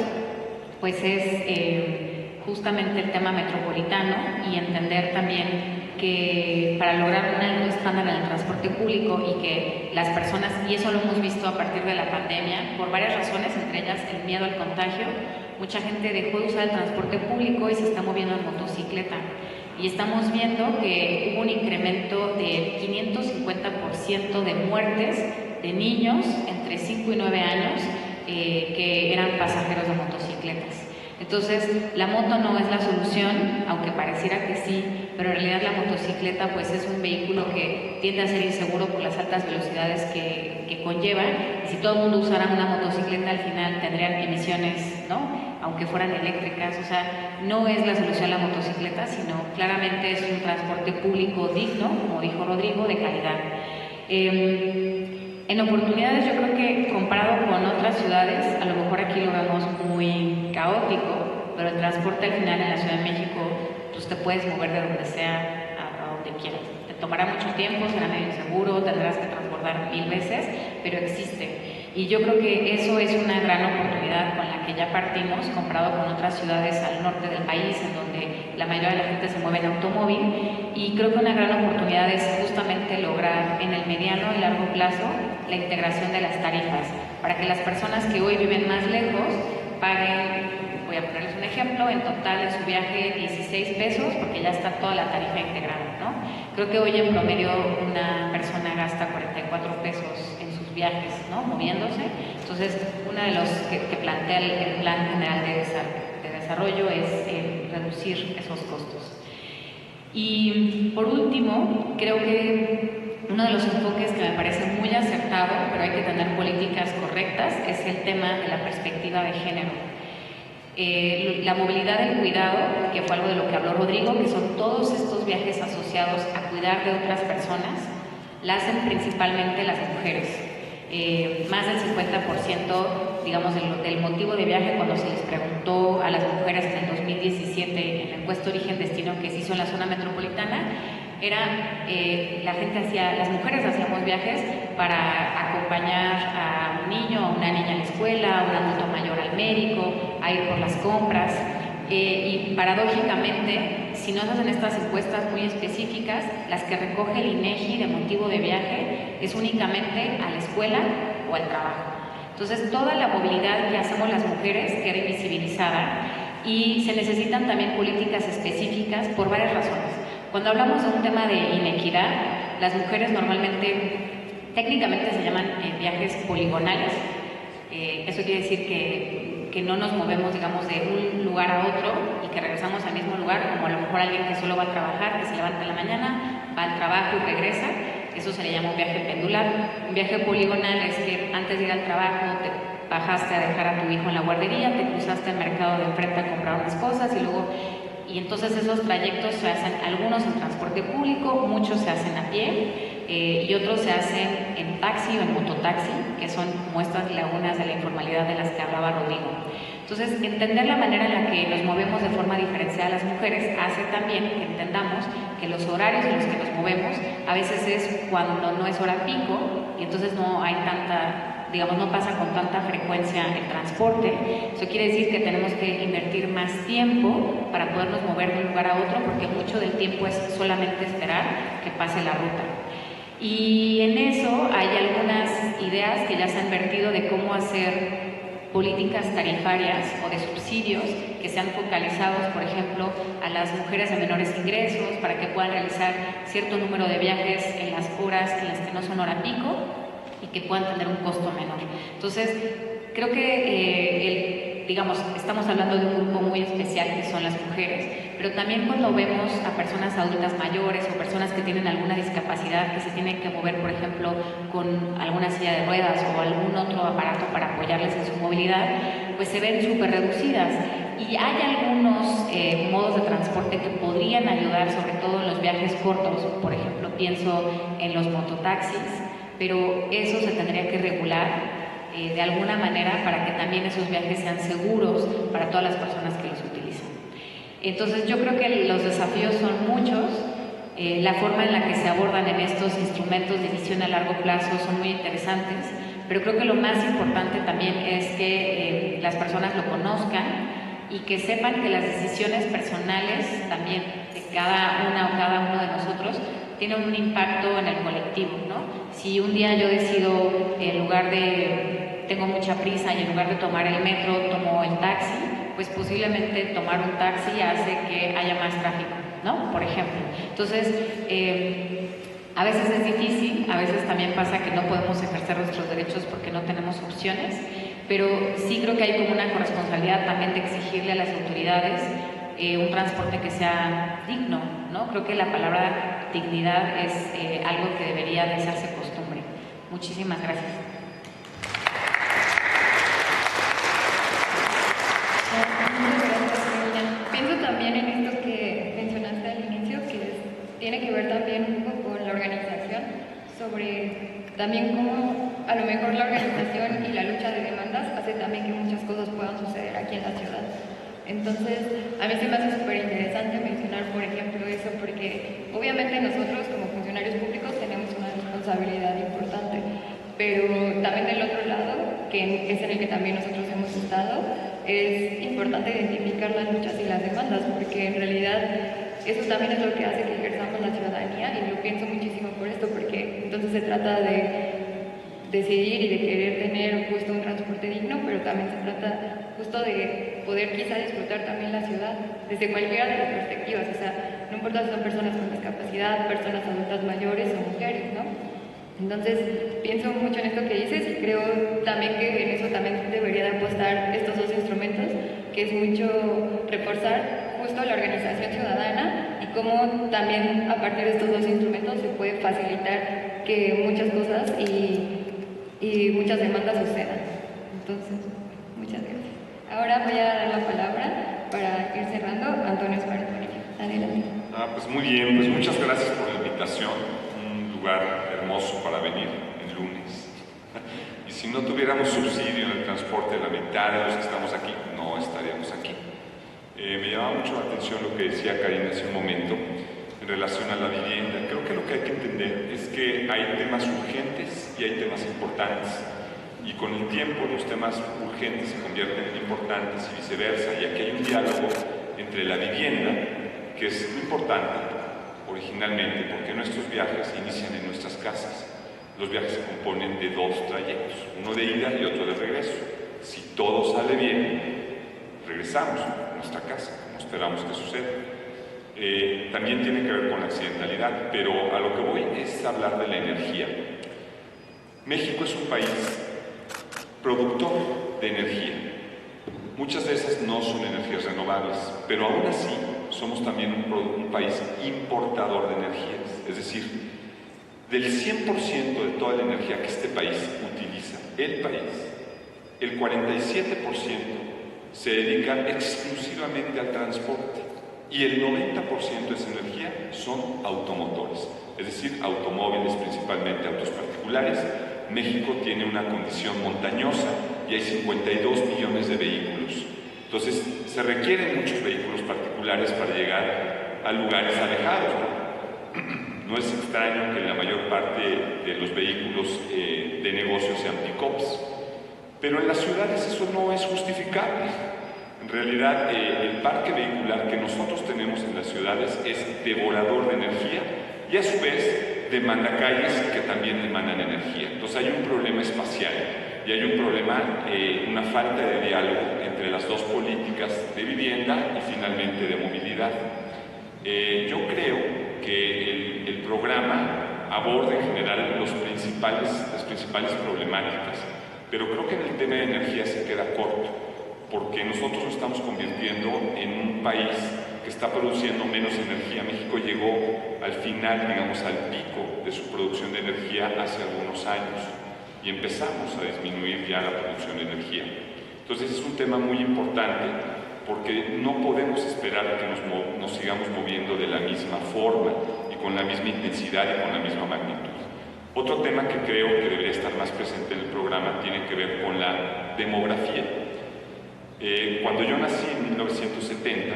pues, es justamente el tema metropolitano y entender también que para lograr un alto estándar en el transporte público y que las personas, y eso lo hemos visto a partir de la pandemia, por varias razones, entre ellas el miedo al contagio, mucha gente dejó de usar el transporte público y se está moviendo en motocicleta. Y estamos viendo que hubo un incremento de 550% de muertes de niños entre 5 y 9 años que eran pasajeros de motocicletas. Entonces, la moto no es la solución, aunque pareciera que sí, pero en realidad la motocicleta pues es un vehículo que tiende a ser inseguro por las altas velocidades que conlleva. Y si todo el mundo usara una motocicleta, al final tendrían emisiones, ¿no?, aunque fueran eléctricas. O sea, no es la solución la motocicleta, sino claramente es un transporte público digno, como dijo Rodrigo, de calidad. En oportunidades, yo creo que comparado con otras ciudades, a lo mejor aquí lo vemos muy caótico, pero el transporte al final en la Ciudad de México, pues te puedes mover de donde sea a donde quieras. Te tomará mucho tiempo, será medio inseguro, tendrás que transbordar 1000 veces, pero existe. Y yo creo que eso es una gran oportunidad con la que ya partimos, comparado con otras ciudades al norte del país, en donde la mayoría de la gente se mueve en automóvil. Y creo que una gran oportunidad es justamente lograr en el mediano y largo plazo la integración de las tarifas, para que las personas que hoy viven más lejos paguen, voy a ponerles un ejemplo, en total en su viaje 16 pesos, porque ya está toda la tarifa integrada, ¿no? Creo que hoy en promedio una persona gasta 44 pesos en sus viajes, ¿no?, moviéndose. Entonces, uno de los que plantea el Plan General de Desarrollo es reducir esos costos. Y por último, creo que uno de los enfoques que me parece muy acertado, pero hay que tener políticas correctas, es el tema de la perspectiva de género. La movilidad del cuidado, que fue algo de lo que habló Rodrigo, que son todos estos viajes asociados a cuidar de otras personas, la hacen principalmente las mujeres. Más del 50%, digamos, del motivo de viaje, cuando se les preguntó a las mujeres en el 2017 en la encuesta Origen-Destino que se hizo en la zona metropolitana, era las mujeres hacíamos viajes para acompañar a un niño, a una niña a la escuela, a un adulto mayor al médico, a ir por las compras. Y paradójicamente, si no se hacen estas encuestas muy específicas, las que recoge el INEGI de motivo de viaje es únicamente a la escuela o al trabajo. Entonces, toda la movilidad que hacemos las mujeres queda invisibilizada y se necesitan también políticas específicas por varias razones. Cuando hablamos de un tema de inequidad, las mujeres normalmente, técnicamente se llaman viajes poligonales. Eso quiere decir que no nos movemos, digamos, de un lugar a otro y que regresamos al mismo lugar, como a lo mejor alguien que solo va a trabajar, que se levanta en la mañana, va al trabajo y regresa. Eso se le llama un viaje pendular. Un viaje poligonal es que antes de ir al trabajo te bajaste a dejar a tu hijo en la guardería, te cruzaste al mercado de enfrente a comprar unas cosas y entonces esos trayectos se hacen, algunos en transporte público, muchos se hacen a pie y otros se hacen en taxi o en mototaxi, que son como estas lagunas de la informalidad de las que hablaba Rodrigo. Entonces, entender la manera en la que nos movemos de forma diferenciada las mujeres hace también que entendamos que los horarios en los que nos movemos a veces es cuando no es hora pico y entonces no hay tanta, digamos, no pasa con tanta frecuencia el transporte. Eso quiere decir que tenemos que invertir más tiempo para podernos mover de un lugar a otro, porque mucho del tiempo es solamente esperar que pase la ruta. Y en eso hay algunas ideas que ya se han vertido de cómo hacer políticas tarifarias o de subsidios que sean focalizados, por ejemplo, a las mujeres de menores ingresos para que puedan realizar cierto número de viajes en las horas en las que no son hora pico, y que puedan tener un costo menor. Entonces, creo que digamos, estamos hablando de un grupo muy especial que son las mujeres, pero también cuando vemos a personas adultas mayores o personas que tienen alguna discapacidad, que se tienen que mover, por ejemplo, con alguna silla de ruedas o algún otro aparato para apoyarles en su movilidad, pues se ven súper reducidas. Y hay algunos modos de transporte que podrían ayudar, sobre todo en los viajes cortos. Por ejemplo, pienso en los mototaxis, pero eso se tendría que regular de alguna manera para que también esos viajes sean seguros para todas las personas que los utilizan. Entonces yo creo que los desafíos son muchos, la forma en la que se abordan en estos instrumentos de visión a largo plazo son muy interesantes, pero creo que lo más importante también es que las personas lo conozcan y que sepan que las decisiones personales también de cada una o cada uno de nosotros tienen un impacto en el colectivo, ¿no? Si un día yo decido, en lugar de, tengo mucha prisa y en lugar de tomar el metro, tomo el taxi, pues posiblemente tomar un taxi hace que haya más tráfico, ¿no? Por ejemplo. Entonces, a veces es difícil, a veces también pasa que no podemos ejercer nuestros derechos porque no tenemos opciones, pero sí creo que hay como una corresponsabilidad también de exigirle a las autoridades un transporte que sea digno, ¿no? Creo que la palabra dignidad es algo que debería de hacerse costumbre. Muchísimas gracias. Pienso también en esto que mencionaste al inicio, que tiene que ver también un poco con la organización, sobre también cómo a lo mejor la organización y la lucha de demandas hace también que muchas cosas puedan suceder aquí en la ciudad. Entonces, a mí se me hace súper interesante mencionar, por ejemplo, eso, porque obviamente nosotros como funcionarios públicos tenemos una responsabilidad importante, pero también del otro lado, que es en el que también nosotros hemos estado, es importante identificar las luchas y las demandas, porque en realidad eso también es lo que hace que ejerzamos la ciudadanía, y lo pienso muchísimo por esto, porque entonces se trata de decidir y de querer tener justo un transporte digno, pero también se trata justo de poder quizá disfrutar también la ciudad desde cualquiera de las perspectivas, o sea, no importa si son personas con discapacidad, personas adultas mayores o mujeres, ¿no? Entonces, pienso mucho en esto que dices y creo también que en eso también debería de apostar estos dos instrumentos, que es mucho reforzar justo la organización ciudadana y cómo también a partir de estos dos instrumentos se puede facilitar que muchas cosas y muchas demandas sucedan. Entonces, muchas gracias. Ahora voy a dar la palabra para ir cerrando a Antonio Suárez Bonilla. Adelante. Pues muy bien, pues muchas gracias por la invitación. Un lugar hermoso para venir el lunes. Y si no tuviéramos subsidio en el transporte, la mitad de los que estamos aquí no estaríamos aquí. Me llamaba mucho la atención lo que decía Karina hace un momento en relación a la vivienda. Creo que lo que hay que entender es que hay temas urgentes y hay temas importantes. Y con el tiempo los temas urgentes se convierten en importantes y viceversa. Y aquí hay un diálogo entre la vivienda, que es muy importante originalmente, porque nuestros viajes inician en nuestras casas. Los viajes se componen de dos trayectos, uno de ida y otro de regreso. Si todo sale bien, regresamos a nuestra casa, como esperamos que suceda. También tiene que ver con la accidentalidad, pero a lo que voy es hablar de la energía. México es un país productor de energía. Muchas de esas no son energías renovables, pero aún así somos también un país importador de energías. Es decir, del 100% de toda la energía que este país utiliza, el 47% se dedica exclusivamente al transporte y el 90% de esa energía son automotores, es decir, automóviles, principalmente autos particulares. México tiene una condición montañosa y hay 52 millones de vehículos. Entonces, se requieren muchos vehículos particulares para llegar a lugares alejados, ¿no? No es extraño que la mayor parte de los vehículos de negocio sean pick-ups, pero en las ciudades eso no es justificable. En realidad, el parque vehicular que nosotros tenemos en las ciudades es devorador de energía y a su vez demanda calles que también demandan energía. Entonces hay un problema espacial y hay un problema, una falta de diálogo entre las dos políticas de vivienda y finalmente de movilidad. Yo creo que el programa aborde en general las principales problemáticas, pero creo que en el tema de energía se queda corto, porque nosotros nos estamos convirtiendo en un país que está produciendo menos energía. México llegó al final, digamos, al pico de su producción de energía hace algunos años y empezamos a disminuir ya la producción de energía. Entonces es un tema muy importante porque no podemos esperar que nos sigamos moviendo de la misma forma y con la misma intensidad y con la misma magnitud. Otro tema que creo que debería estar más presente en el programa tiene que ver con la demografía. Cuando yo nací en 1970,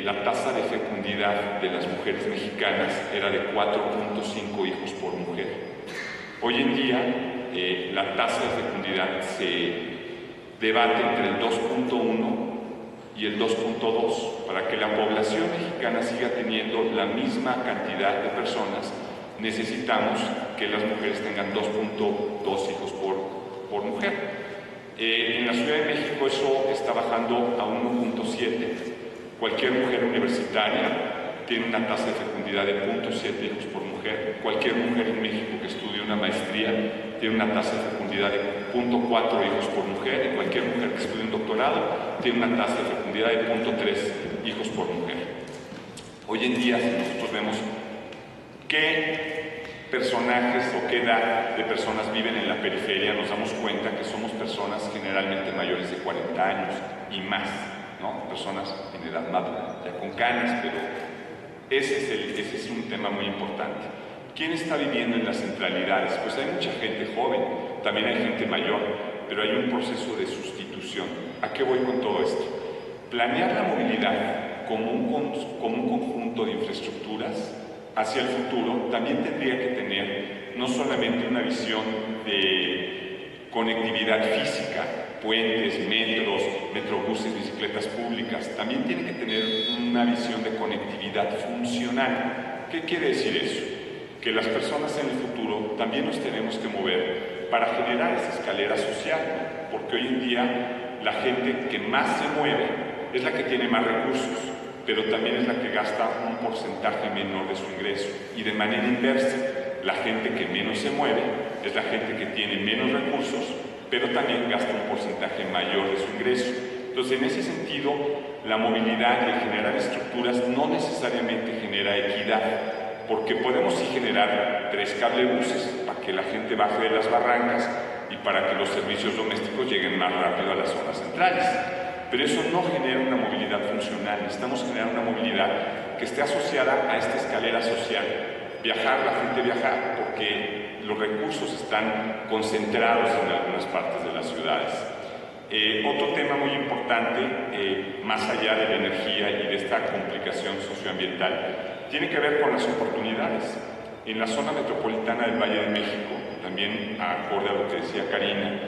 la tasa de fecundidad de las mujeres mexicanas era de 4.5 hijos por mujer. Hoy en día, la tasa de fecundidad se debate entre el 2.1 y el 2.2. Para que la población mexicana siga teniendo la misma cantidad de personas, necesitamos que las mujeres tengan 2.2 hijos por mujer. En la Ciudad de México eso está bajando a 1.7. Cualquier mujer universitaria tiene una tasa de fecundidad de 0.7 hijos por mujer. Cualquier mujer en México que estudie una maestría tiene una tasa de fecundidad de 0.4 hijos por mujer, y cualquier mujer que estudie un doctorado tiene una tasa de fecundidad de 0.3 hijos por mujer. Hoy en día, si nosotros vemos qué personajes o qué edad de personas viven en la periferia, nos damos cuenta que somos personas generalmente mayores de 40 años y más, ¿no? Personas en edad madura, ya con canas, pero ese es un tema muy importante. ¿Quién está viviendo en las centralidades? Pues hay mucha gente joven, también hay gente mayor, pero hay un proceso de sustitución. ¿A qué voy con todo esto? Planear la movilidad como un conjunto de infraestructuras hacia el futuro también tendría que tener no solamente una visión de conectividad física, puentes, metros, metrobuses, bicicletas públicas, también tiene que tener una visión de conectividad funcional. ¿Qué quiere decir eso? Que las personas en el futuro también nos tenemos que mover para generar esa escalera social, porque hoy en día la gente que más se mueve es la que tiene más recursos, pero también es la que gasta un porcentaje menor de su ingreso. Y de manera inversa, la gente que menos se mueve es la gente que tiene menos recursos, pero también gasta un porcentaje mayor de su ingreso. Entonces, en ese sentido, la movilidad y el generar estructuras no necesariamente genera equidad, porque podemos sí generar 3 cablebuses para que la gente baje de las barrancas y para que los servicios domésticos lleguen más rápido a las zonas centrales. Pero eso no genera una movilidad funcional. Necesitamos generar una movilidad que esté asociada a esta escalera social. Viajar, la gente viajar, porque los recursos están concentrados en algunas partes de las ciudades. Otro tema muy importante, más allá de la energía y de esta complicación socioambiental, tiene que ver con las oportunidades. En la zona metropolitana del Valle de México, también acorde a lo que decía Karina,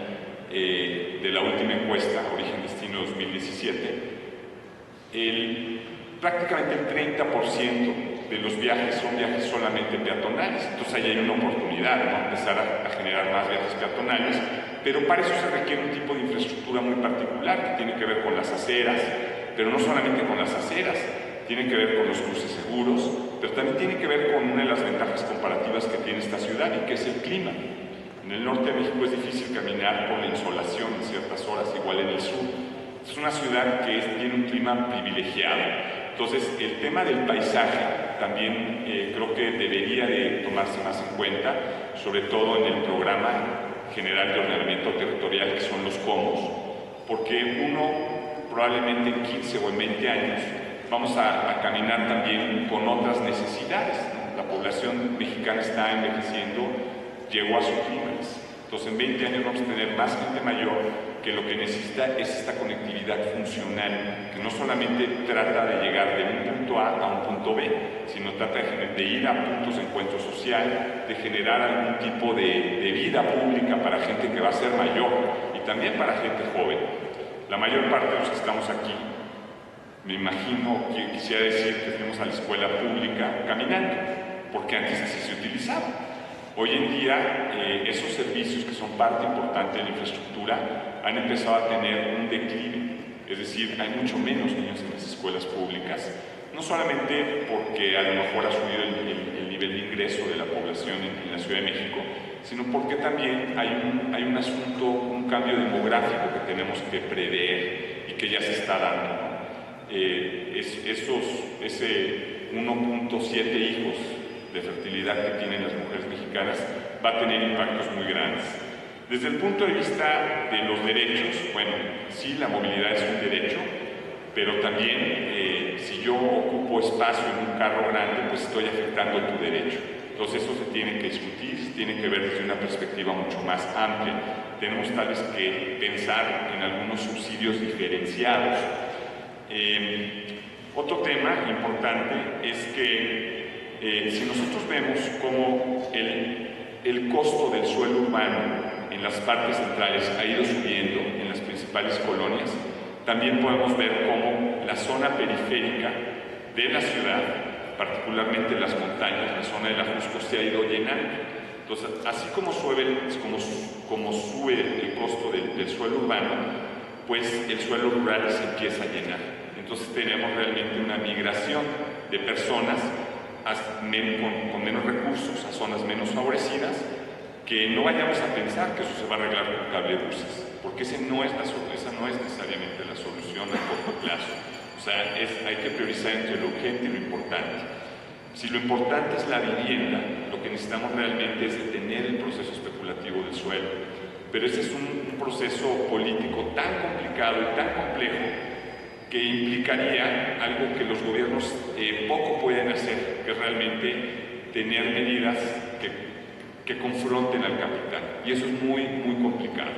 de la última encuesta, Origen Destino 2017, prácticamente el 30% de los viajes son viajes solamente peatonales. Entonces ahí hay una oportunidad, ¿no? Empezar a generar más viajes peatonales, pero para eso se requiere un tipo de infraestructura muy particular que tiene que ver con las aceras, pero no solamente con las aceras, tiene que ver con los cruces seguros, pero también tiene que ver con una de las ventajas comparativas que tiene esta ciudad, y que es el clima. En el norte de México es difícil caminar por la insolación en ciertas horas, igual en el sur. Es una ciudad que tiene un clima privilegiado. Entonces, el tema del paisaje también creo que debería de tomarse más en cuenta, sobre todo en el Programa General de Ordenamiento Territorial, que son los COMOS, porque uno probablemente en 15 o en 20 años vamos a caminar también con otras necesidades, ¿no? La población mexicana está envejeciendo, llegó a su clímax. Entonces, en 20 años vamos a tener más gente mayor que lo que necesita es esta conectividad funcional, que no solamente trata de llegar de un punto A a un punto B, sino trata de ir a puntos de encuentro social, de generar algún tipo de vida pública para gente que va a ser mayor y también para gente joven. La mayor parte de los que estamos aquí, me imagino que quisiera decir que fuimos a la escuela pública caminando, porque antes así se utilizaba. Hoy en día, esos servicios que son parte importante de la infraestructura han empezado a tener un declive, es decir, hay mucho menos niños en las escuelas públicas no solamente porque a lo mejor ha subido el nivel de ingreso de la población en la Ciudad de México, sino porque también hay un asunto, un cambio demográfico que tenemos que prever y que ya se está dando. Ese 1.7 hijos de fertilidad que tienen las mujeres mexicanas va a tener impactos muy grandes. Desde el punto de vista de los derechos, bueno, sí, la movilidad es un derecho, pero también si yo ocupo espacio en un carro grande, pues estoy afectando tu derecho. Entonces eso se tiene que discutir, se tiene que ver desde una perspectiva mucho más amplia. Tenemos tal vez que pensar en algunos subsidios diferenciados. Otro tema importante es que si nosotros vemos cómo el costo del suelo urbano en las partes centrales ha ido subiendo en las principales colonias, también podemos ver cómo la zona periférica de la ciudad, particularmente las montañas, la zona del Ajusco, se ha ido llenando. Entonces, así como sube el costo del suelo urbano, pues el suelo rural se empieza a llenar. Entonces tenemos realmente una migración de personas con menos recursos a zonas menos favorecidas, que no vayamos a pensar que eso se va a arreglar con cablebuses, porque esa no es necesariamente la solución a corto plazo. O sea, hay que priorizar entre lo urgente y lo importante. Si lo importante es la vivienda, lo que necesitamos realmente es detener el proceso especulativo del suelo. Pero ese es un proceso político tan complicado y tan complejo que implicaría algo que los gobiernos poco pueden hacer, que es realmente tener medidas que confronten al capital. Y eso es muy, muy complicado.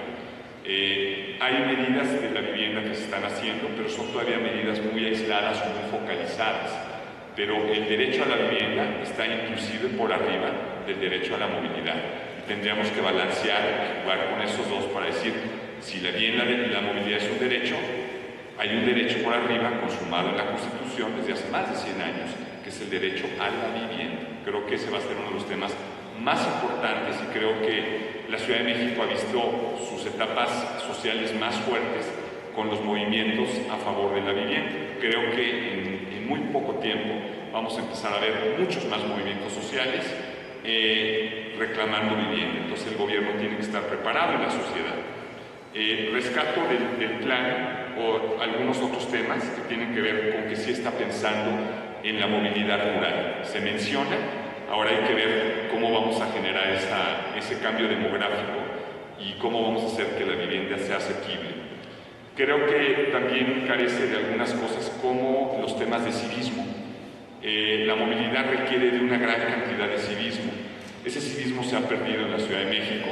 Hay medidas de la vivienda que se están haciendo, pero son todavía medidas muy aisladas o muy focalizadas. Pero el derecho a la vivienda está inclusive por arriba del derecho a la movilidad. Tendríamos que balancear, jugar con esos dos para decir, si la movilidad es un derecho, hay un derecho por arriba consumado en la Constitución desde hace más de 100 años, que es el derecho a la vivienda. Creo que ese va a ser uno de los temas más importantes y creo que la Ciudad de México ha visto sus etapas sociales más fuertes con los movimientos a favor de la vivienda. Creo que en muy poco tiempo vamos a empezar a ver muchos más movimientos sociales reclamando vivienda. Entonces el gobierno tiene que estar preparado en la sociedad. Rescato del plan o algunos otros temas que tienen que ver con que sí está pensando en la movilidad rural. Se menciona, ahora hay que ver cómo vamos a generar ese cambio demográfico y cómo vamos a hacer que la vivienda sea asequible. Creo que también carece de algunas cosas como los temas de civismo. La movilidad requiere de una gran cantidad de civismo. Ese civismo se ha perdido en la Ciudad de México.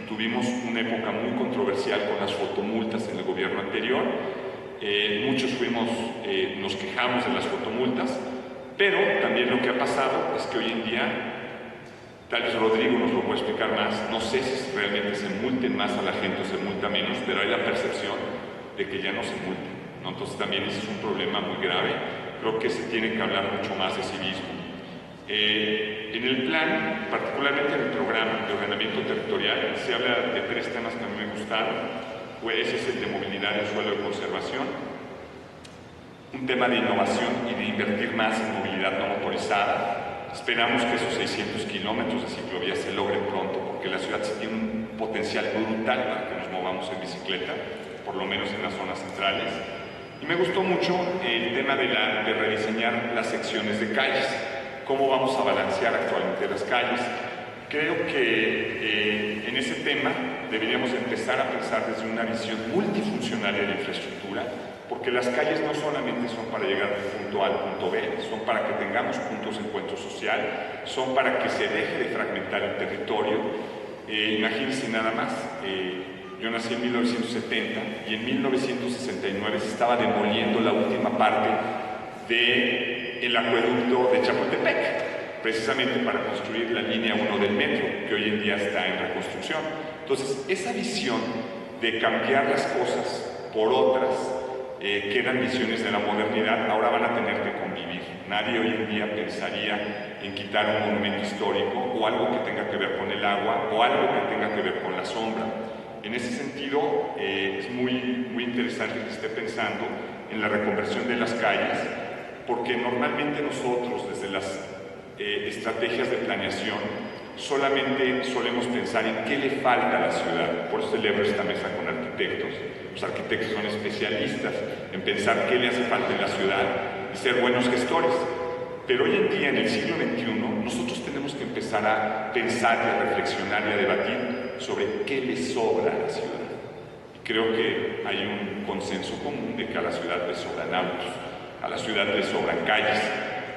Tuvimos una época muy controversial con las fotomultas en el gobierno anterior. Muchos nos quejamos de las fotomultas, pero también lo que ha pasado es que hoy en día, tal vez Rodrigo nos lo puede explicar más, no sé si realmente se multen más a la gente o se multa menos, pero hay la percepción de que ya no se multa, ¿no? Entonces también ese es un problema muy grave. Creo que se tiene que hablar mucho más de civismo. En el plan, particularmente en el programa de ordenamiento territorial, se habla de 3 temas que a mí me gustaron. Pues ese es el de movilidad y suelo de conservación, un tema de innovación y de invertir más en movilidad no motorizada. Esperamos que esos 600 kilómetros de ciclovía se logren pronto, porque la ciudad sí tiene un potencial brutal para que nos movamos en bicicleta, por lo menos en las zonas centrales. Y me gustó mucho el tema de rediseñar las secciones de calles, cómo vamos a balancear actualmente las calles. Creo que en ese tema deberíamos empezar a pensar desde una visión multifuncional de la infraestructura, porque las calles no solamente son para llegar del punto A al punto B, son para que tengamos puntos de encuentro social, son para que se deje de fragmentar el territorio. Imagínense nada más, yo nací en 1970 y en 1969 se estaba demoliendo la última parte del acueducto de Chapultepec, precisamente para construir la línea 1 del metro, que hoy en día está en reconstrucción. Entonces, esa visión de cambiar las cosas por otras, que eran visiones de la modernidad, ahora van a tener que convivir. Nadie hoy en día pensaría en quitar un monumento histórico o algo que tenga que ver con el agua o algo que tenga que ver con la sombra. En ese sentido, es muy interesante que esté pensando en la reconversión de las calles porque normalmente nosotros desde las estrategias de planeación solamente solemos pensar en qué le falta a la ciudad. Por eso celebro esta mesa con arquitectos. Los arquitectos son especialistas en pensar qué le hace falta en la ciudad y ser buenos gestores. Pero hoy en día, en el siglo XXI, nosotros tenemos que empezar a pensar y a reflexionar y a debatir sobre qué le sobra a la ciudad. Y creo que hay un consenso común de que a la ciudad le sobran autos, a la ciudad le sobran calles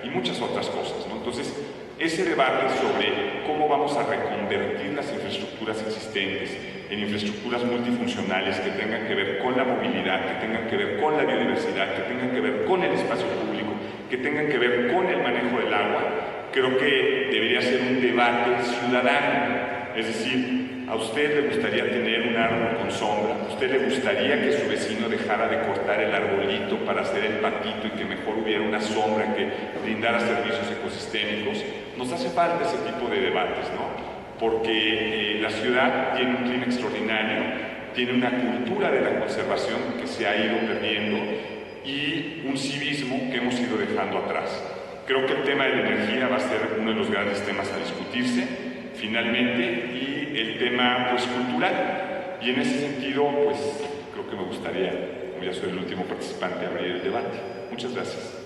y muchas otras cosas, ¿no? Entonces, ese debate sobre cómo vamos a reconvertir las infraestructuras existentes en infraestructuras multifuncionales que tengan que ver con la movilidad, que tengan que ver con la biodiversidad, que tengan que ver con el espacio público, que tengan que ver con el manejo del agua, creo que debería ser un debate ciudadano. Es decir, ¿a usted le gustaría tener un árbol con sombra? ¿A usted le gustaría que su vecino dejara de cortar el arbolito para hacer el patito y que mejor hubiera una sombra que brindara servicios ecosistémicos? Nos hace falta ese tipo de debates, ¿no? Porque la ciudad tiene un clima extraordinario, tiene una cultura de la conservación que se ha ido perdiendo y un civismo que hemos ido dejando atrás. Creo que el tema de la energía va a ser uno de los grandes temas a discutirse finalmente, y el tema pues cultural, y en ese sentido pues creo que me gustaría, como ya soy el último participante, abrir el debate. Muchas gracias.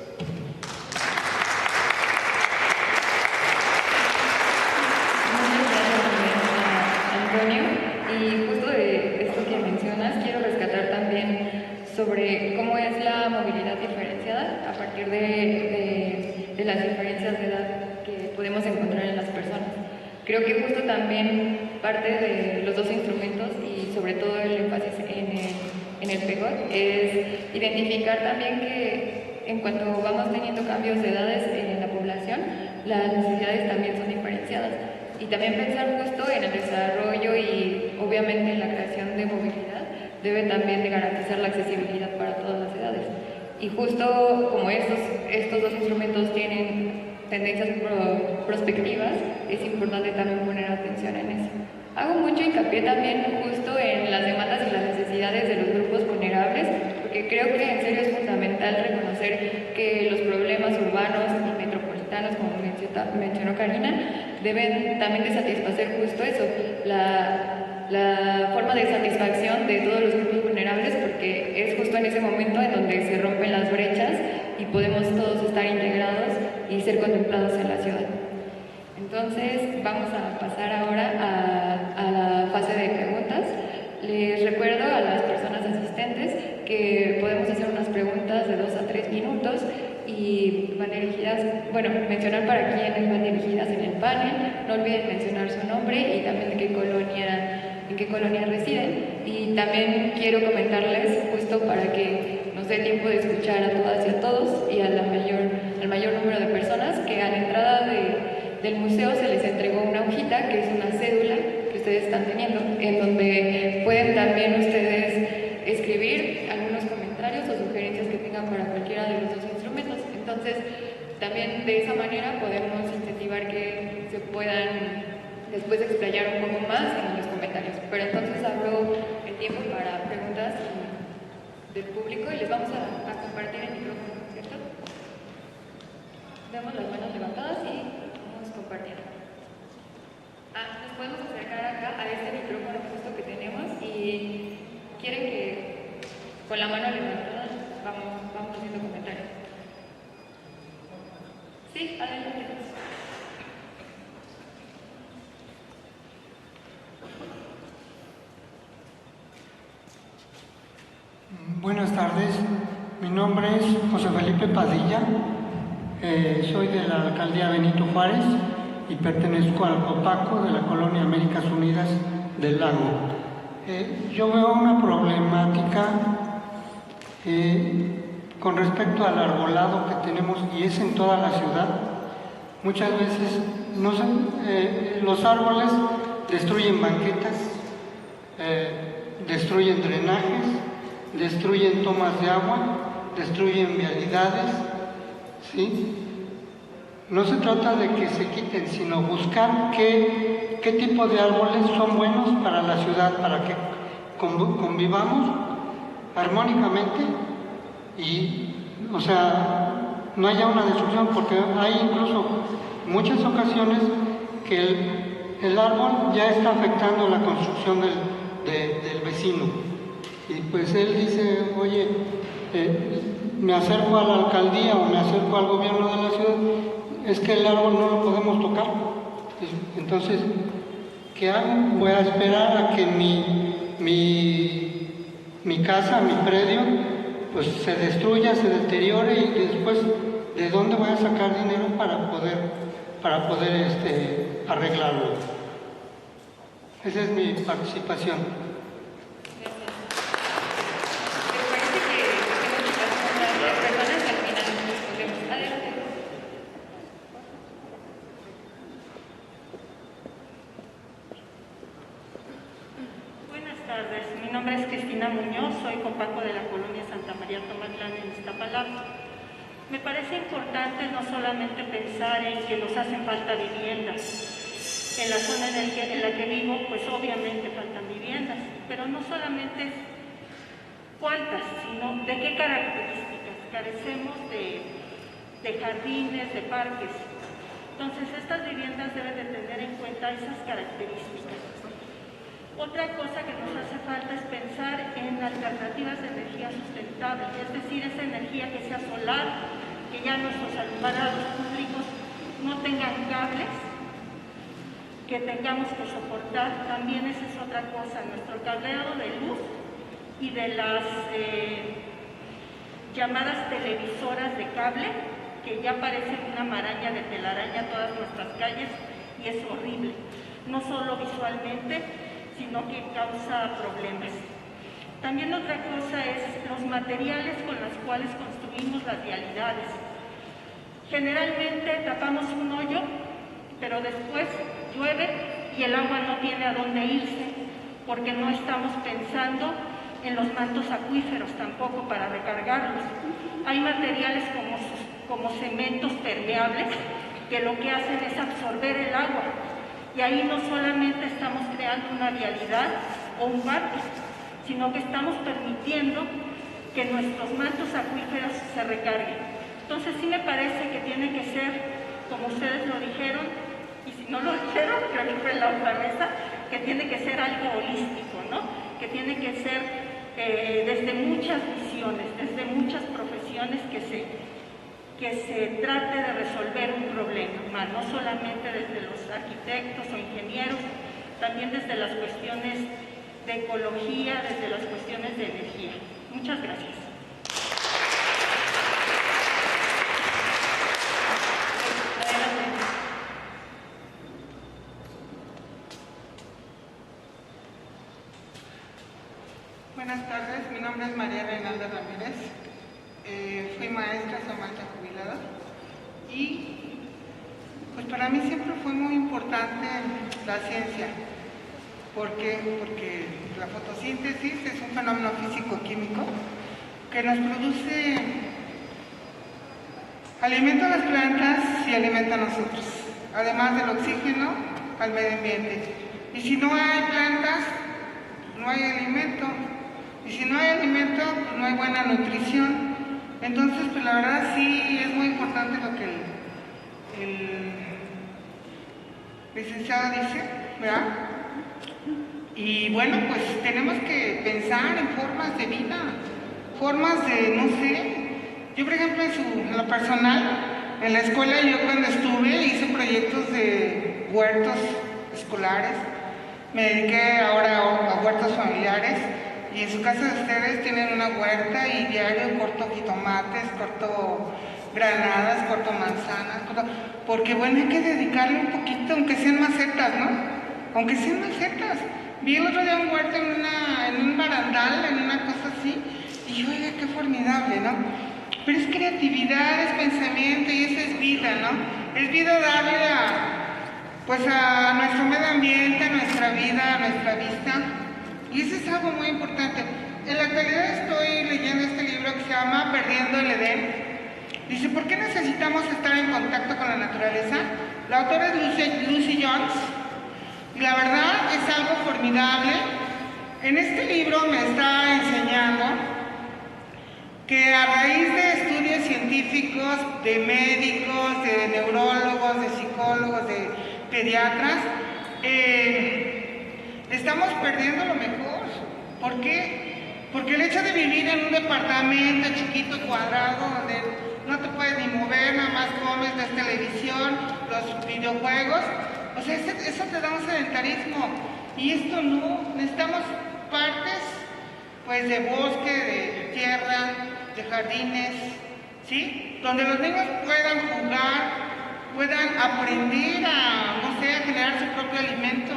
Antonio, y justo de esto que mencionas, quiero rescatar también sobre cómo es la movilidad diferenciada a partir de las diferencias de edad que podemos encontrar en las personas. Creo que justo también parte de los dos instrumentos y sobre todo el énfasis en el PEJOT es identificar también que en cuanto vamos teniendo cambios de edades en la población, las necesidades también son diferenciadas. Y también pensar justo en el desarrollo y obviamente en la creación de movilidad debe también de garantizar la accesibilidad para todas las edades. Y justo como estos dos instrumentos tienen tendencias prospectivas, es importante también poner atención en eso. Hago mucho hincapié también justo en las demandas y las necesidades de los grupos vulnerables, porque creo que en serio es fundamental reconocer que los problemas urbanos y metropolitanos, como mencionó Karina, deben también de satisfacer justo eso, la forma de satisfacción de todos los grupos vulnerables, porque es justo en ese momento en donde se rompen las brechas y podemos todos estar integrados y ser contemplados en la ciudad. Entonces vamos a pasar ahora a la fase de preguntas. Les recuerdo a las personas asistentes que podemos hacer unas preguntas de 2 a 3 minutos y van dirigidas, bueno, mencionar para quiénes van dirigidas en el panel, no olviden mencionar su nombre y también en qué colonia residen. Y también quiero comentarles, justo para que nos dé tiempo de escuchar a todas y a todos y al mayor número de personas, que a la entrada del museo se les entregó una hojita que es una cédula que ustedes están teniendo, en donde pueden también ustedes escribir algunos comentarios o sugerencias que tengan para cualquiera de los dos instrumentos. Entonces, también de esa manera podemos incentivar que se puedan después explayar un poco más en los comentarios. Pero entonces abro el tiempo para preguntas del público y les vamos a compartir el micrófono, ¿cierto? Damos las manos levantadas y vamos compartiendo. Nos podemos acercar acá a este micrófono justo que tenemos y quieren que con la mano levantada vamos haciendo comentarios. Sí, adelante. Buenas tardes, mi nombre es José Felipe Padilla, soy de la alcaldía Benito Juárez y pertenezco al COPACO de la colonia Américas Unidas del Lago. Yo veo una problemática con respecto al arbolado que tenemos, y es en toda la ciudad. Muchas veces los árboles destruyen banquetas, destruyen drenajes, destruyen tomas de agua, destruyen vialidades, ¿sí? No se trata de que se quiten, sino buscar qué tipo de árboles son buenos para la ciudad, para que convivamos armónicamente y, no haya una destrucción, porque hay incluso muchas ocasiones que el árbol ya está afectando la construcción del vecino. Y pues él dice, oye, me acerco a la alcaldía o me acerco al gobierno de la ciudad, es que el árbol no lo podemos tocar. Entonces, ¿qué hago? Voy a esperar a que mi casa, mi predio, pues se destruya, se deteriore, y después, ¿de dónde voy a sacar dinero para poder arreglarlo? Esa es mi participación. Mi nombre es Cristina Muñoz, soy copaco de la colonia Santa María Tomatlán en Iztapalapa. Me parece importante no solamente pensar en que nos hacen falta viviendas. En la zona en la que vivo, pues obviamente faltan viviendas, pero no solamente es cuántas, sino de qué características. Carecemos de jardines, de parques. Entonces, estas viviendas deben de tener en cuenta esas características. Otra cosa que nos hace falta es pensar en alternativas de energía sustentable, es decir, esa energía que sea solar, que ya nuestros alumbrados públicos no tengan cables, que tengamos que soportar. También esa es otra cosa, nuestro cableado de luz y de las llamadas televisoras de cable, que ya parecen una maraña de telaraña todas nuestras calles, y es horrible, no solo visualmente, sino que causa problemas. También otra cosa es los materiales con los cuales construimos las vialidades. Generalmente tapamos un hoyo, pero después llueve y el agua no tiene a dónde irse, porque no estamos pensando en los mantos acuíferos tampoco para recargarlos. Hay materiales como cementos permeables que lo que hacen es absorber el agua. Y ahí no solamente estamos creando una vialidad o un parque, sino que estamos permitiendo que nuestros mantos acuíferos se recarguen. Entonces sí me parece que tiene que ser, como ustedes lo dijeron, y si no lo dijeron, creo que fue en la otra mesa, que tiene que ser algo holístico, ¿no? Que tiene que ser desde muchas visiones, desde muchas profesiones que se trate de resolver un problema, no solamente desde los arquitectos o ingenieros, también desde las cuestiones de ecología, desde las cuestiones de energía. Muchas gracias. Buenas tardes, mi nombre es María Reinalda Ramírez. Fui maestra somalcha jubilada y pues para mí siempre fue muy importante la ciencia. ¿Por qué? Porque la fotosíntesis es un fenómeno físico-químico que nos produce alimento a las plantas y alimenta a nosotros, además del oxígeno al medio ambiente. Y si no hay plantas, no hay alimento. Y si no hay alimento, pues no hay buena nutrición. Entonces, pues la verdad sí es muy importante lo que el licenciado dice, ¿verdad? Y bueno, pues tenemos que pensar en formas de vida, formas de, no sé, yo por ejemplo en lo personal, en la escuela yo cuando estuve hice proyectos de huertos escolares, me dediqué ahora a huertos familiares. Y en su casa de ustedes tienen una huerta y diario corto jitomates, corto granadas, corto manzanas, porque bueno, hay que dedicarle un poquito, aunque sean macetas, ¿no? Aunque sean macetas. Vi el otro día un huerto en un barandal, en una cosa así, y yo, oiga, qué formidable, ¿no? Pero es creatividad, es pensamiento y esa es vida, ¿no? Es vida darle a nuestro medio ambiente, a nuestra vida, a nuestra vista. Y eso es algo muy importante. En la actualidad estoy leyendo este libro que se llama Perdiendo el Edén. Dice, ¿por qué necesitamos estar en contacto con la naturaleza? La autora es Lucy Jones. Y la verdad es algo formidable. En este libro me está enseñando que a raíz de estudios científicos, científicos, de médicos, de neurólogos, de psicólogos, de pediatras, estamos perdiendo lo mejor. ¿Por qué? Porque el hecho de vivir en un departamento chiquito, cuadrado, donde no te puedes ni mover, nada más comes, ves televisión, los videojuegos, o sea, eso te da un sedentarismo. Y esto no, necesitamos partes, pues, de bosque, de tierra, de jardines, ¿sí? Donde los niños puedan jugar, puedan aprender a, no sé, a generar su propio alimento,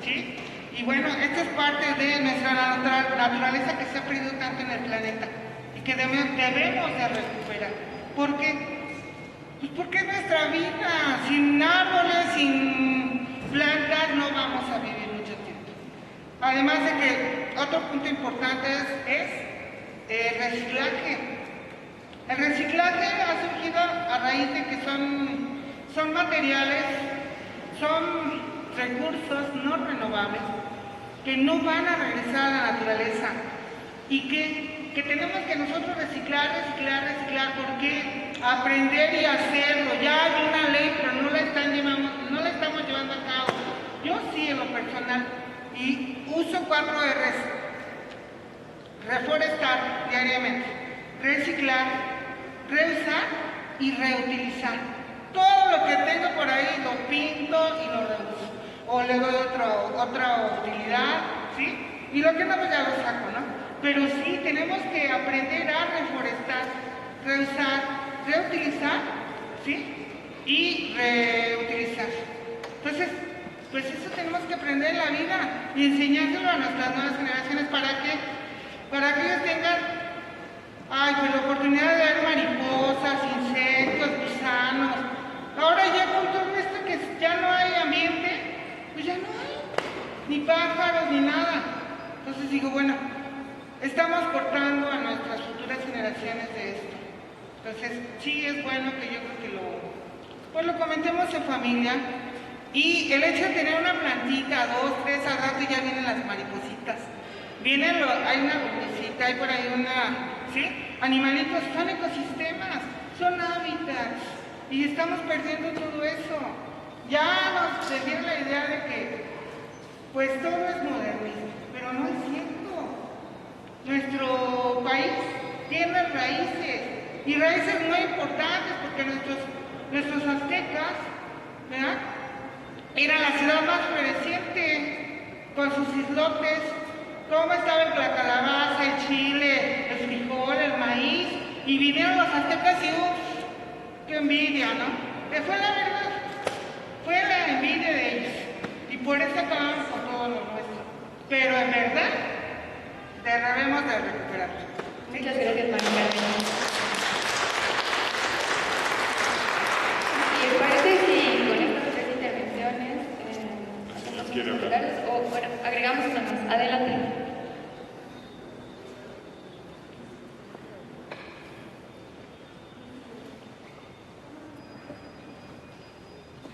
¿sí? Y bueno, esto es parte de nuestra naturaleza que se ha perdido tanto en el planeta y que debemos de recuperar. ¿Por qué? Pues porque es nuestra vida. Sin árboles, sin plantas, no vamos a vivir mucho tiempo. Además de que otro punto importante es el reciclaje. El reciclaje ha surgido a raíz de que son materiales, son recursos no renovables que no van a regresar a la naturaleza y que tenemos que nosotros reciclar, porque aprender y hacerlo. Ya hay una ley, pero no la estamos llevando a cabo. Yo sí, en lo personal, y uso 4 R's: reforestar diariamente, reciclar, reusar y reutilizar. Todo lo que tengo por ahí lo pinto y lo reuso, o le doy otra utilidad, ¿sí? Y lo que no, pues ya lo saco, ¿no? Pero sí, tenemos que aprender a reforestar, reusar, reutilizar, ¿sí? Y reutilizar. Entonces, pues eso tenemos que aprender en la vida y enseñárselo a nuestras nuevas generaciones para que ellos tengan pues la oportunidad de ver mariposas, insectos, gusanos. Ahora ya con todo esto que ya no hay ambiente, pues ya no hay ni pájaros ni nada. Entonces digo, bueno, estamos cortando a nuestras futuras generaciones de esto. Entonces sí es bueno que yo creo que lo comentemos en familia. Y el hecho de tener una plantita, 2, 3, al rato ya vienen las maripositas. Hay una brujicita, hay por ahí ¿sí? Animalitos, son ecosistemas, son hábitats. Y estamos perdiendo todo eso. Ya nos vendieron la idea de que, pues todo es modernismo, pero no es cierto. Nuestro país tiene raíces, y raíces muy importantes, porque nuestros aztecas, ¿verdad?, era la ciudad más floreciente, con sus islotes, cómo estaban la calabaza, el chile, el frijol, el maíz, y vinieron los aztecas y qué envidia, ¿no? Que fue la verdad, fue la envidia de ellos, y por eso acabamos con todo lo nuestro. Pero en verdad, debemos de recuperarlo. Muchas gracias, María Carmen. ¿Les parece si con estas 3 intervenciones hacemos unos comentarios? O bueno, agregamos una más. Adelante.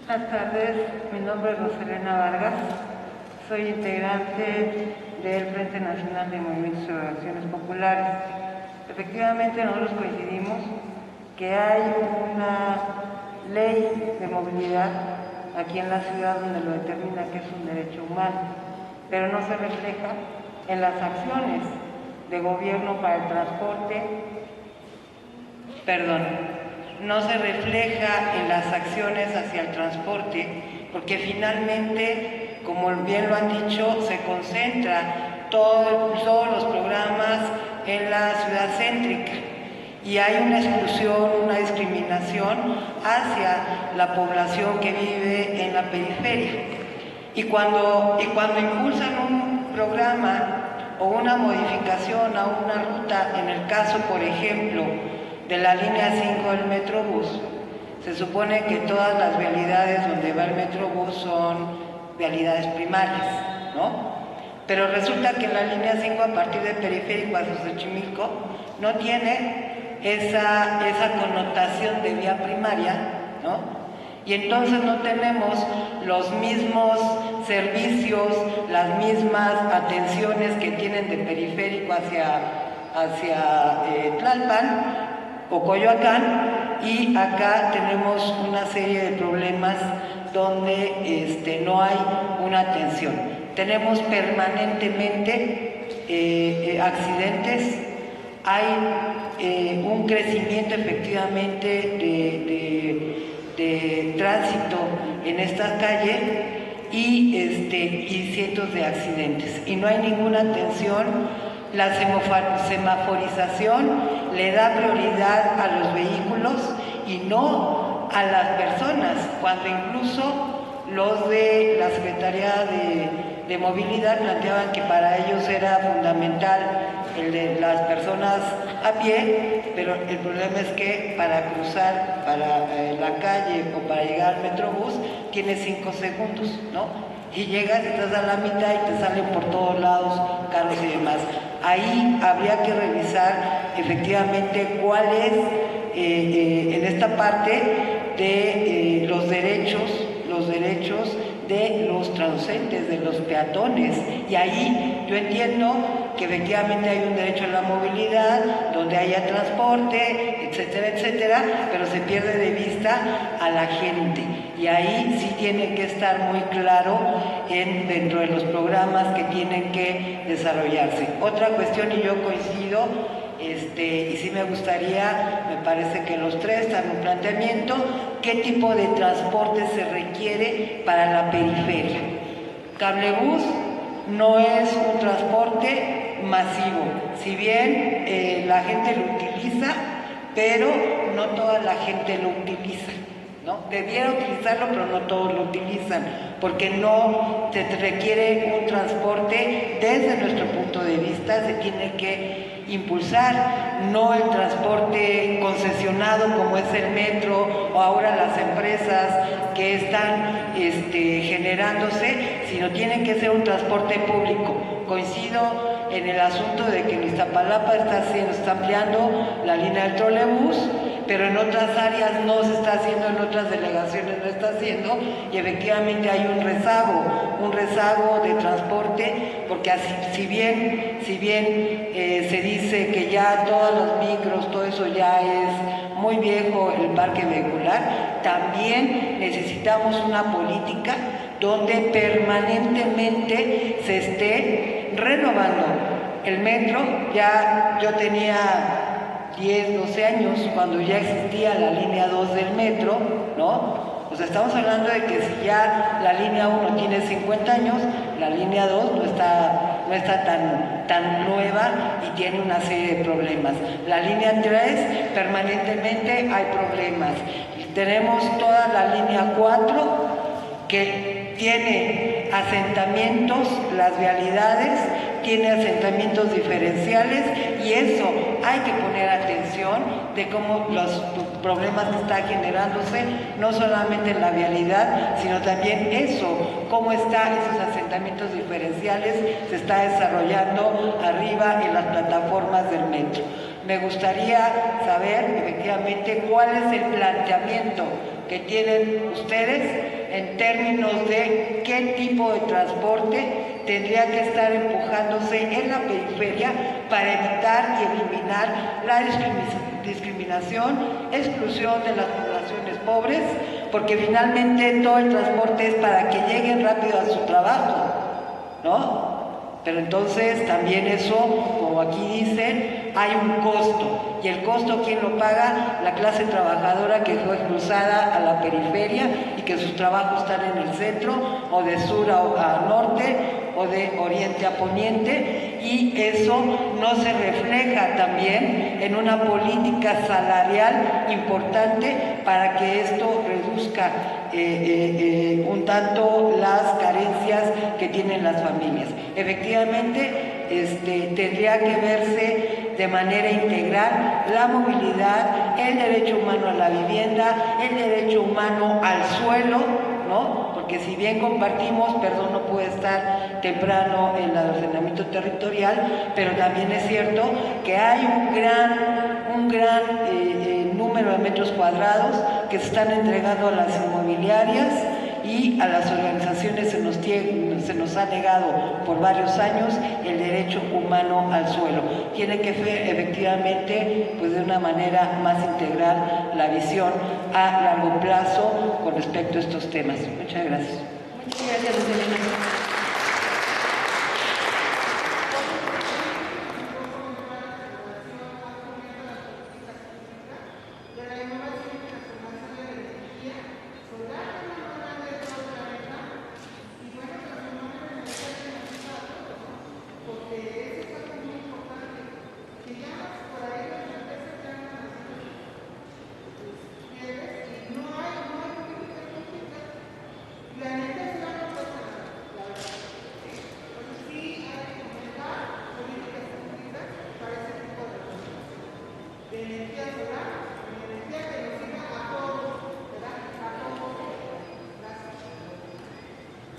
Buenas tardes, mi nombre es Rosalena Vargas, soy integrante del Frente Nacional de Movimientos de Acciones Populares. Efectivamente, nosotros coincidimos que hay una ley de movilidad aquí en la ciudad donde lo determina que es un derecho humano, pero no se refleja en las acciones de gobierno para el transporte, no se refleja en las acciones hacia el transporte, porque finalmente, como bien lo han dicho, se concentra todos los programas en la ciudad céntrica y hay una exclusión, una discriminación hacia la población que vive en la periferia. Y cuando impulsan un programa o una modificación a una ruta, en el caso, por ejemplo, de la línea 5 del Metrobús, se supone que todas las vialidades donde va el Metrobús son vialidades primarias, ¿no? Pero resulta que en la línea 5, a partir de Periférico hacia Xochimilco, no tiene esa connotación de vía primaria, ¿no? Y entonces no tenemos los mismos servicios, las mismas atenciones que tienen de Periférico hacia Tlalpan, o Coyoacán, y acá tenemos una serie de problemas donde no hay una atención. Tenemos permanentemente accidentes, hay un crecimiento efectivamente de tránsito en esta calle y cientos de accidentes. Y no hay ninguna atención. La semaforización le da prioridad a los vehículos y no a las personas, cuando incluso los de la Secretaría de Movilidad planteaban que para ellos era fundamental el de las personas a pie, pero el problema es que para cruzar para la calle o para llegar al Metrobús tienes 5 segundos, ¿no? Y llegas, estás a la mitad y te salen por todos lados carros y demás. Ahí habría que revisar efectivamente cuál es en esta parte de los derechos de los transeúntes, de los peatones. Y ahí yo entiendo que efectivamente hay un derecho a la movilidad, donde haya transporte, etcétera, etcétera, pero se pierde de vista a la gente. Y ahí sí tiene que estar muy claro dentro de los programas que tienen que desarrollarse. Otra cuestión, y yo coincido, y sí me gustaría, me parece que los tres están en un planteamiento, qué tipo de transporte se requiere para la periferia. Cablebús no es un transporte masivo, si bien la gente lo utiliza, pero no toda la gente lo utiliza, ¿no? Debiera utilizarlo, pero no todos lo utilizan, porque no se requiere un transporte, desde nuestro punto de vista, se tiene que impulsar, no el transporte concesionado como es el metro o ahora las empresas que están generándose, sino tiene que ser un transporte público. Coincido en el asunto de que en Iztapalapa está ampliando la línea del trolebús, pero en otras áreas no se está haciendo, en otras delegaciones no está haciendo, y efectivamente hay un rezago de transporte, porque así, si bien se dice que ya todos los micros, todo eso ya es muy viejo el parque vehicular, también necesitamos una política donde permanentemente se esté renovando. El metro, ya yo tenía 10, 12 años cuando ya existía la línea 2 del metro, ¿no? O sea, estamos hablando de que si ya la línea 1 tiene 50 años, la línea 2 no está tan nueva y tiene una serie de problemas. La línea 3, permanentemente hay problemas. Tenemos toda la línea 4 que tiene asentamientos, las vialidades, tiene asentamientos diferenciales, y eso hay que poner atención de cómo los problemas que están generándose, no solamente en la vialidad, sino también cómo están esos asentamientos diferenciales, se está desarrollando arriba en las plataformas del metro. Me gustaría saber efectivamente cuál es el planteamiento que tienen ustedes en términos de qué tipo de transporte tendría que estar empujándose en la periferia para evitar y eliminar la discriminación, exclusión de las poblaciones pobres, porque finalmente todo el transporte es para que lleguen rápido a su trabajo, ¿no? Pero entonces también eso, como aquí dicen, hay un costo, y el costo ¿quién lo paga? La clase trabajadora que fue cruzada a la periferia y que sus trabajos están en el centro, o de sur a norte, o de oriente a poniente, y eso no se refleja también en una política salarial importante para que esto reduzca un tanto las carencias que tienen las familias. Efectivamente, tendría que verse de manera integral la movilidad, el derecho humano a la vivienda, el derecho humano al suelo, ¿no? Porque si bien compartimos, perdón, no puede estar temprano en el ordenamiento territorial, pero también es cierto que hay un gran número de metros cuadrados que se están entregando a las inmobiliarias, y a las organizaciones se nos ha negado por varios años el derecho humano al suelo. Tiene que ser efectivamente, pues de una manera más integral, la visión a largo plazo con respecto a estos temas. Muchas gracias. Muchas gracias, Elena.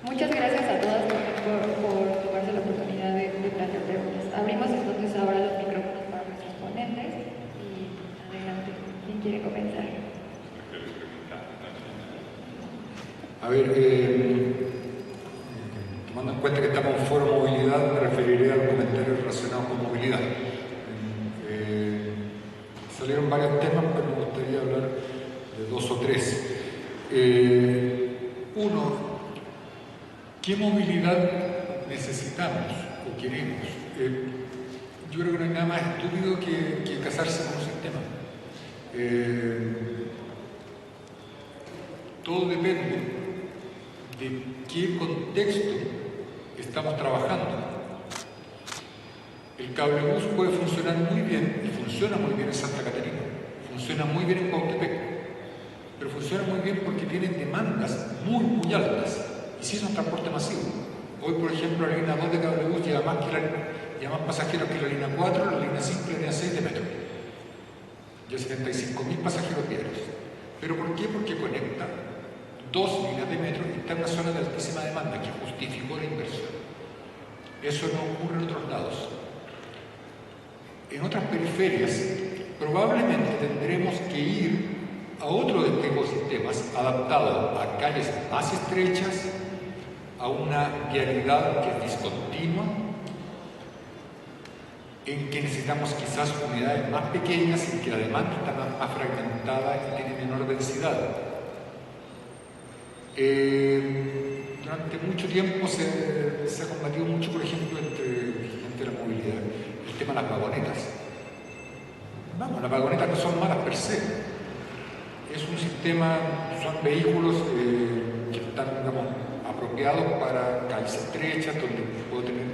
Muchas gracias a todas por tomarse la oportunidad de plantear preguntas. Abrimos entonces ahora los micrófonos para nuestros ponentes y adelante, ¿quién quiere comenzar? A ver, tomando en cuenta que estamos en foro movilidad, me referiré al comentario relacionado con movilidad. Salieron varios temas, pero me gustaría hablar de dos o tres. Uno, ¿qué movilidad necesitamos o queremos? Yo creo que no hay nada más estúpido que casarse con un sistema. Todo depende de qué contexto estamos trabajando. El cablebús puede funcionar muy bien, y funciona muy bien en Santa Catarina, funciona muy bien en Cuautepec, pero funciona muy bien porque tienen demandas muy, muy altas. Y si es un transporte masivo. Hoy, por ejemplo, la línea 2 de cablebús lleva más pasajeros que la línea 4, la línea 5 y la línea 6 de metro. Ya 75.000 pasajeros diarios. ¿Pero por qué? Porque conecta dos líneas de metro y está en una zona de altísima demanda que justificó la inversión. Eso no ocurre en otros lados. En otras periferias, probablemente tendremos que ir a otro tipo de sistemas adaptados a calles más estrechas, a una vialidad que es discontinua, en que necesitamos quizás unidades más pequeñas, en que la demanda está más fragmentada y tiene menor densidad. Durante mucho tiempo se ha combatido mucho, por ejemplo, entre la movilidad, el tema de las vagonetas. Vamos, las vagonetas no son malas per se. Es un sistema, son vehículos que están, digamos, apropiados para calles estrechas, donde puedo tener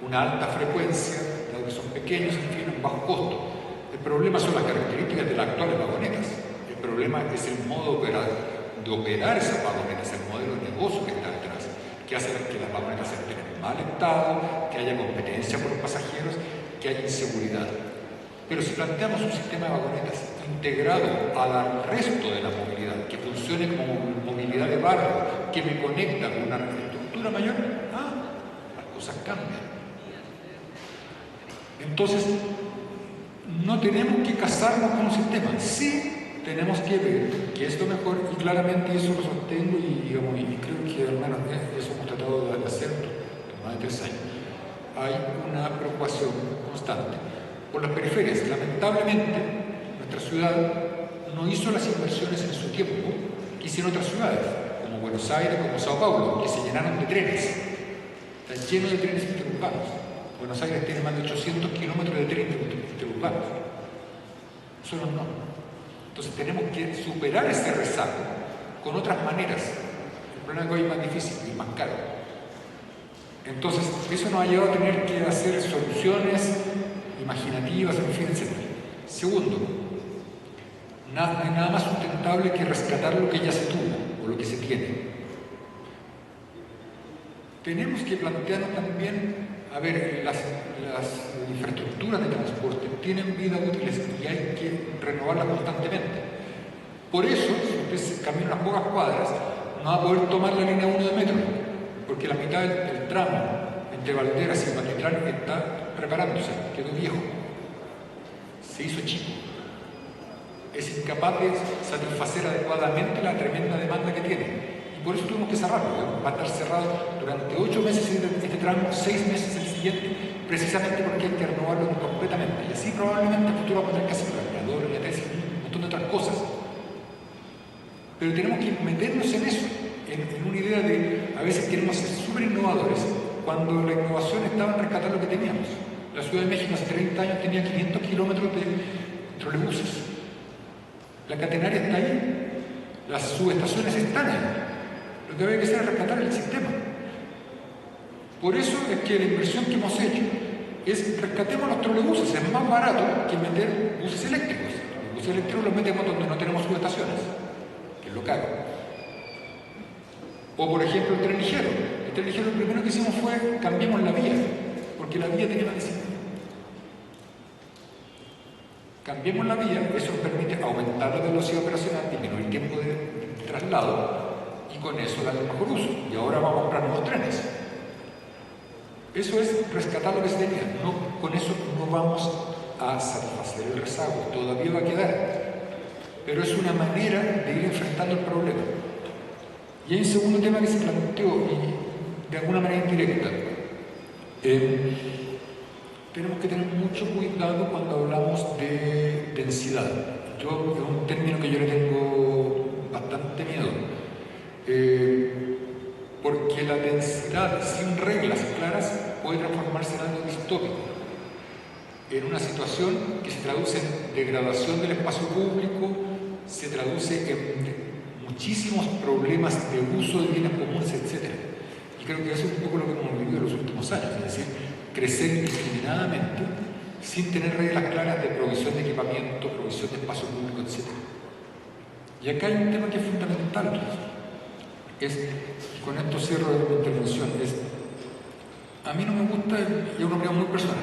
una alta frecuencia, dado que son pequeños, en fin, un bajo costo. El problema son las características de las actuales vagonetas. El problema es el modo de operar esas vagonetas, el modelo de negocio que está detrás, que hace que las vagonetas estén en mal estado, que haya competencia por los pasajeros, que haya inseguridad. Pero si planteamos un sistema de vagonetas integrado al resto de la movilidad, que funcione como movilidad de barrio, que me conecta con una estructura mayor, las cosas cambian. Entonces, no tenemos que casarnos con un sistema, sí tenemos que ver qué es lo mejor, y claramente eso lo sostengo y creo que al menos eso hemos tratado de hacer en más de 3 años. Hay una preocupación constante por las periferias. Lamentablemente, nuestra ciudad no hizo las inversiones en su tiempo que hicieron otras ciudades, como Buenos Aires, como Sao Paulo, que se llenaron de trenes. Están llenos de trenes interurbanos. Buenos Aires tiene más de 800 kilómetros de trenes interurbanos. Nosotros no. Entonces tenemos que superar ese rezago con otras maneras. El problema es que hoy es más difícil y más caro. Entonces, eso nos ha llevado a tener que hacer soluciones imaginativas, en fin, etc. Segundo, no hay nada más sustentable que rescatar lo que ya se tuvo o lo que se tiene. Tenemos que plantearnos también, a ver, las infraestructuras de transporte tienen vida útiles y hay que renovarlas constantemente. Por eso, si usted camina unas pocas cuadras, no va a poder tomar la línea 1 de metro, porque la mitad del tramo entre Valderas y Patitlán está reparándose, quedó viejo, se hizo chico, es incapaz de satisfacer adecuadamente la tremenda demanda que tiene. Y por eso tuvimos que cerrarlo, ¿no? Va a estar cerrado durante 8 meses este tramo, 6 meses el siguiente, precisamente porque hay que renovarlo completamente. Y así probablemente en el futuro vamos a tener que hacer radiadores, un montón de otras cosas. Pero tenemos que meternos en eso, en una idea de, a veces queremos ser súper innovadores, cuando la innovación estaba en rescatar lo que teníamos. La Ciudad de México hace 30 años tenía 500 kilómetros de trolebuses. La catenaria está ahí, las subestaciones están ahí. Lo que había que hacer es rescatar el sistema. Por eso es que la inversión que hemos hecho es rescatemos los trolebuses. Es más barato que meter buses eléctricos. Los buses eléctricos los metemos donde no tenemos subestaciones, que es lo caro. O por ejemplo el tren ligero. El tren ligero lo primero que hicimos fue cambiamos la vía, porque la vía tenía maldición. Cambiemos la vía, eso nos permite aumentar la velocidad operacional, disminuir el tiempo de traslado y con eso darle mejor uso. Y ahora vamos a comprar nuevos trenes. Eso es rescatar lo que se tenía. No, con eso no vamos a satisfacer el rezago, todavía va a quedar. Pero es una manera de ir enfrentando el problema. Y hay un segundo tema que se planteó, y de alguna manera indirecta. Tenemos que tener mucho cuidado cuando hablamos de densidad. Es un término que yo le tengo bastante miedo. Porque la densidad sin reglas claras puede transformarse en algo distópico, en una situación que se traduce en degradación del espacio público, se traduce en muchísimos problemas de uso de bienes comunes, etc. Y creo que eso es un poco lo que hemos vivido en los últimos años, es decir, crecer indiscriminadamente sin tener reglas claras de provisión de equipamiento, provisión de espacio público, etc. Y acá hay un tema que es fundamental. Con esto cierro mi intervención, a mí no me gusta, y es una opinión muy personal,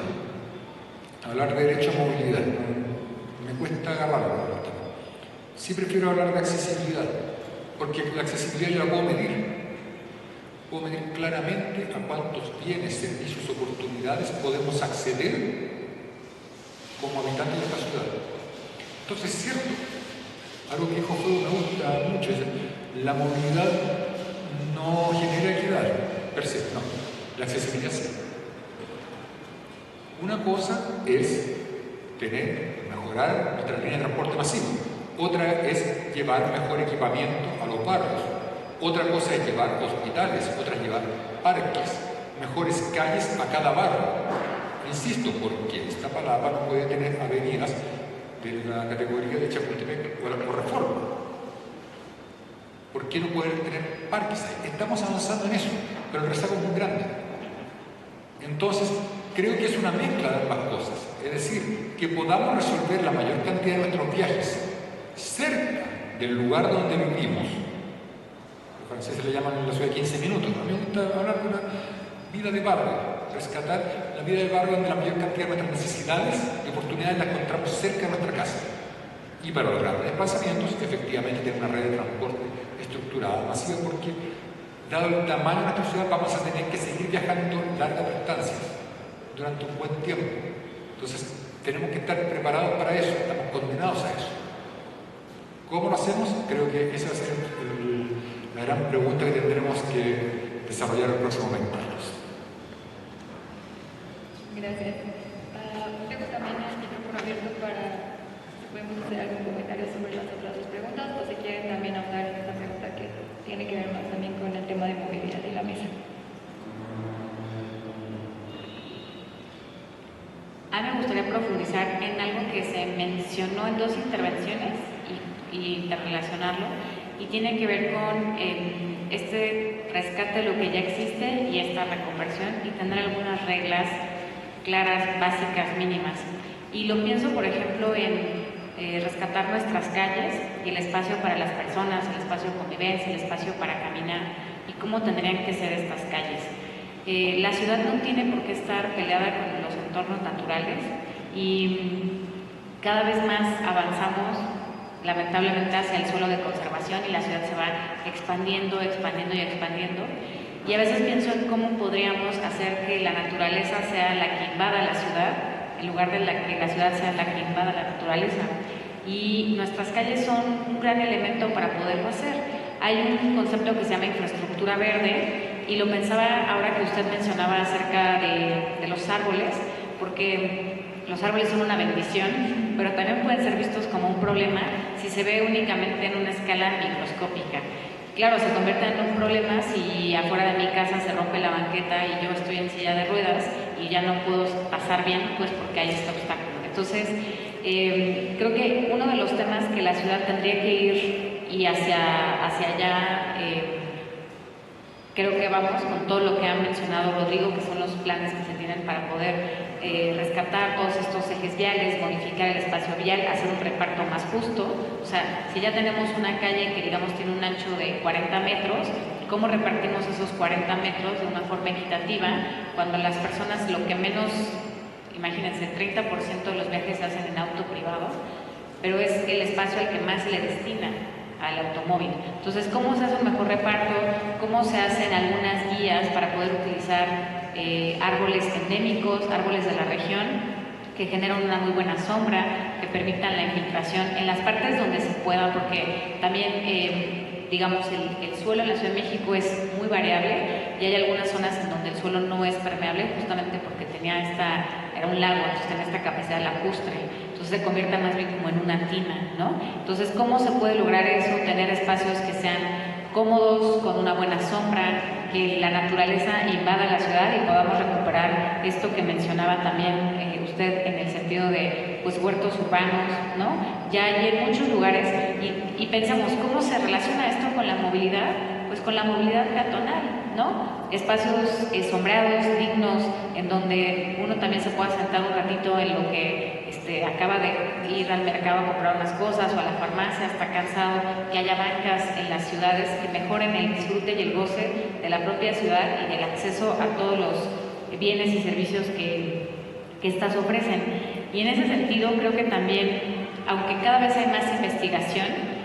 hablar de derecho a movilidad, me cuesta agarrarlo. Sí prefiero hablar de accesibilidad, porque la accesibilidad yo la puedo medir claramente a cuántos bienes, servicios, oportunidades podemos acceder como habitantes de esta ciudad. Entonces es cierto, algo que dijo Freud me gusta mucho, es la movilidad no genera equidad, per se, no, la accesibilidad sí. Una cosa es mejorar nuestra línea de transporte masivo, otra es llevar mejor equipamiento a los barrios, otra cosa es llevar hospitales, otra es llevar parques, mejores calles a cada barrio. Insisto, porque esta palabra no puede tener avenidas de la categoría de Chapultepec o Reforma. ¿Por qué no poder tener parques ahí? Estamos avanzando en eso, pero el rezago es muy grande. Entonces, creo que es una mezcla de ambas cosas. Es decir, que podamos resolver la mayor cantidad de nuestros viajes cerca del lugar donde vivimos. Los franceses le llaman la ciudad de 15 minutos. A mí me gusta hablar de una vida de barrio, rescatar la vida de barrio donde la mayor cantidad de nuestras necesidades y oportunidades las encontramos cerca de nuestra casa. Y para los grandes desplazamientos, efectivamente, tener una red de transporte estructurada, masiva, porque dado el tamaño de nuestra ciudad vamos a tener que seguir viajando largas distancias durante un buen tiempo. Entonces tenemos que estar preparados para eso, estamos condenados a eso. ¿Cómo lo hacemos? Creo que esa va a ser la gran pregunta que tendremos que desarrollar en los próximos 20 años. Gracias. Dejo también el micrófono abierto para si podemos hacer algún comentario sobre las otras dos preguntas o si quieren también hablar de esta pregunta que tiene que ver más también con el tema de movilidad de la mesa. A mí me gustaría profundizar en algo que se mencionó en dos intervenciones y interrelacionarlo, y tiene que ver con este rescate de lo que ya existe y esta reconversión y tener algunas reglas claras, básicas, mínimas. Y lo pienso, por ejemplo, en rescatar nuestras calles y el espacio para las personas, el espacio de convivencia, el espacio para caminar y cómo tendrían que ser estas calles. La ciudad no tiene por qué estar peleada con los entornos naturales y cada vez más avanzamos lamentablemente hacia el suelo de conservación y la ciudad se va expandiendo, expandiendo y expandiendo. Y a veces pienso en cómo podríamos hacer que la naturaleza sea la que invada la ciudad, en lugar de que la ciudad sea la que invada la naturaleza. Y nuestras calles son un gran elemento para poderlo hacer. hay un concepto que se llama infraestructura verde, y lo pensaba ahora que usted mencionaba acerca de los árboles, porque los árboles son una bendición, pero también pueden ser vistos como un problema si se ve únicamente en una escala microscópica. Claro, se convierte en un problema si afuera de mi casa se rompe la banqueta y yo estoy en silla de ruedas y ya no puedo pasar bien, pues porque hay este obstáculo. Entonces, creo que uno de los temas que la ciudad tendría que ir y hacia allá, creo que vamos con todo lo que ha mencionado Rodrigo, que son los planes que se tienen para poder rescatar todos estos ejes viales, modificar el espacio vial, hacer un reparto más justo. O sea, si ya tenemos una calle que digamos tiene un ancho de 40 metros, ¿cómo repartimos esos 40 metros de una forma equitativa cuando las personas lo que menos, imagínense, 30% de los viajes se hacen en auto privado, pero es el espacio al que más se le destina al automóvil? Entonces, ¿cómo se hace un mejor reparto? ¿Cómo se hacen algunas guías para poder utilizar árboles endémicos, árboles de la región, que generan una muy buena sombra, que permitan la infiltración en las partes donde se pueda? Porque también, digamos, el suelo en la Ciudad de México es muy variable y hay algunas zonas en donde el suelo no es permeable, justamente porque era un lago, entonces tenía esta capacidad lacustre, entonces se convierte más bien como en una tina, ¿no? Entonces, ¿cómo se puede lograr eso? Tener espacios que sean cómodos, con una buena sombra, que la naturaleza invada la ciudad y podamos recuperar esto que mencionaba también usted en el sentido de pues huertos urbanos, ¿no? Ya hay en muchos lugares y pensamos, ¿cómo se relaciona esto con la movilidad? Pues con la movilidad peatonal, ¿no? Espacios sombreados, dignos, en donde uno también se pueda sentar un ratito en lo que acaba de ir al mercado a comprar unas cosas o a la farmacia, está cansado, que haya bancas en las ciudades que mejoren el disfrute y el goce de la propia ciudad y del acceso a todos los bienes y servicios que éstas ofrecen. Y en ese sentido creo que también, aunque cada vez hay más investigación,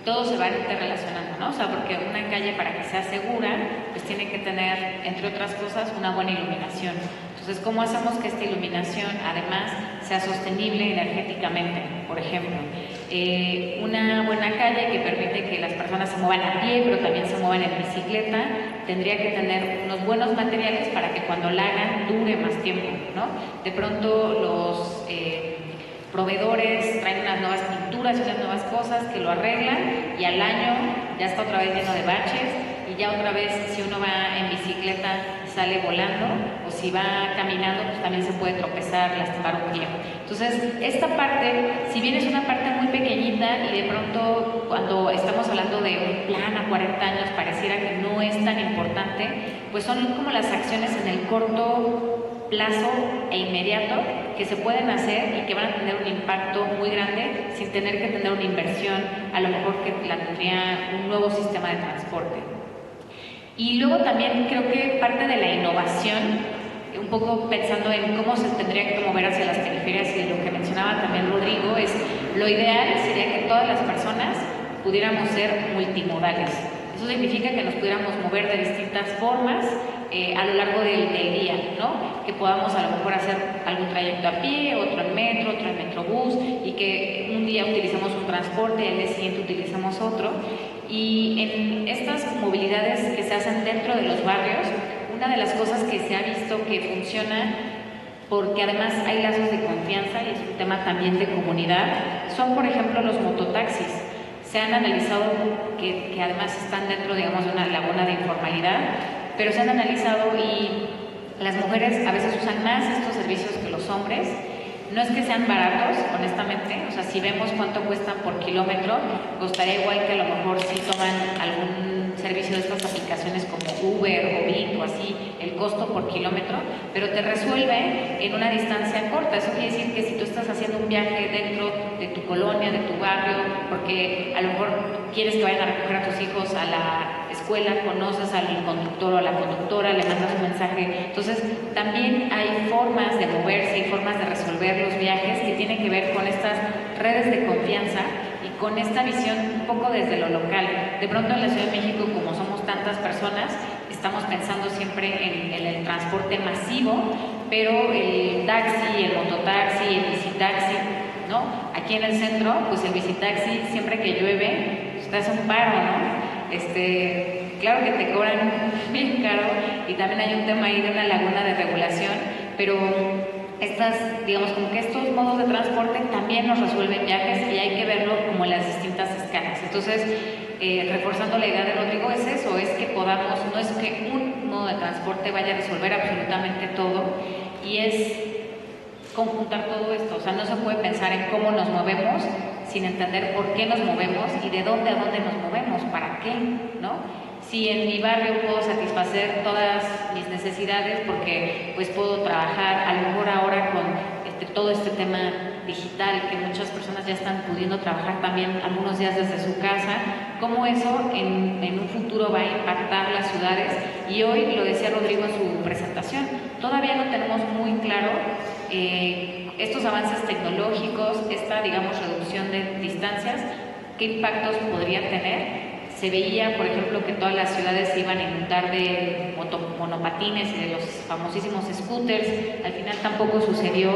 todo se va interrelacionando, ¿no? O sea, porque una calle para que sea segura, pues tiene que tener, entre otras cosas, una buena iluminación. Entonces, ¿cómo hacemos que esta iluminación, además, sea sostenible energéticamente? Por ejemplo, una buena calle que permite que las personas se muevan a pie, pero también se muevan en bicicleta, tendría que tener unos buenos materiales para que cuando la hagan dure más tiempo, ¿no? De pronto los proveedores traen unas nuevas pinturas y unas nuevas cosas que lo arreglan y al año ya está otra vez lleno de baches y ya otra vez si uno va en bicicleta sale volando o si va caminando pues también se puede tropezar, lastimar un pie. Entonces esta parte, si bien es una parte muy pequeñita y de pronto cuando estamos hablando de un plan a 40 años pareciera que no es tan importante, pues son como las acciones en el corto plazo e inmediato que se pueden hacer y que van a tener un impacto muy grande sin tener que tener una inversión a lo mejor que la tendría un nuevo sistema de transporte. Y luego también creo que parte de la innovación, un poco pensando en cómo se tendría que mover hacia las periferias y lo que mencionaba también Rodrigo, es lo ideal sería que todas las personas pudiéramos ser multimodales. Eso significa que nos pudiéramos mover de distintas formas a lo largo del día, ¿no? Que podamos a lo mejor hacer algún trayecto a pie, otro en metro, otro en metrobús, y que un día utilicemos un transporte y al día siguiente utilicemos otro. Y en estas movilidades que se hacen dentro de los barrios, una de las cosas que se ha visto que funciona, porque además hay lazos de confianza y es un tema también de comunidad, son por ejemplo los mototaxis. Se han analizado que además están dentro, digamos, de una laguna de informalidad, pero se han analizado y las mujeres a veces usan más estos servicios que los hombres. No es que sean baratos, honestamente, o sea, si vemos cuánto cuestan por kilómetro, costaría igual que a lo mejor si toman algún servicio de estas aplicaciones como Uber o Bit o así, el costo por kilómetro, pero te resuelve en una distancia corta. Eso quiere decir que si tú estás haciendo un viaje dentro de tu colonia, de tu barrio, porque a lo mejor quieres que vayan a recoger a tus hijos a la escuela, conoces al conductor o a la conductora, le mandas un mensaje. Entonces, también hay formas de moverse y formas de resolver los viajes que tienen que ver con estas redes de confianza y con esta visión un poco desde lo local. De pronto en la Ciudad de México, como somos tantas personas, estamos pensando siempre en el transporte masivo, pero el taxi, el mototaxi, el bicitaxi, ¿no? Aquí en el centro, pues el bicitaxi, siempre que llueve, pues te hace un paro, ¿no? Claro que te cobran bien caro y también hay un tema ahí de una laguna de regulación, pero digamos como que estos modos de transporte también nos resuelven viajes y hay que verlo como en las distintas escalas. Entonces, reforzando la idea de Rodrigo, es eso, es que podamos, no es que un modo de transporte vaya a resolver absolutamente todo, y es conjuntar todo esto. O sea, no se puede pensar en cómo nos movemos sin entender por qué nos movemos y de dónde a dónde nos movemos, para qué, ¿no? Si en mi barrio puedo satisfacer todas mis necesidades porque pues puedo trabajar, a lo mejor ahora con todo este tema digital, que muchas personas ya están pudiendo trabajar también algunos días desde su casa, cómo eso en un futuro va a impactar las ciudades. Y hoy, lo decía Rodrigo en su presentación, todavía no tenemos muy claro estos avances tecnológicos, esta, digamos, reducción de distancias, qué impactos podría tener. Se veía, por ejemplo, que todas las ciudades se iban a inundar de monopatines y de los famosísimos scooters. Al final tampoco sucedió.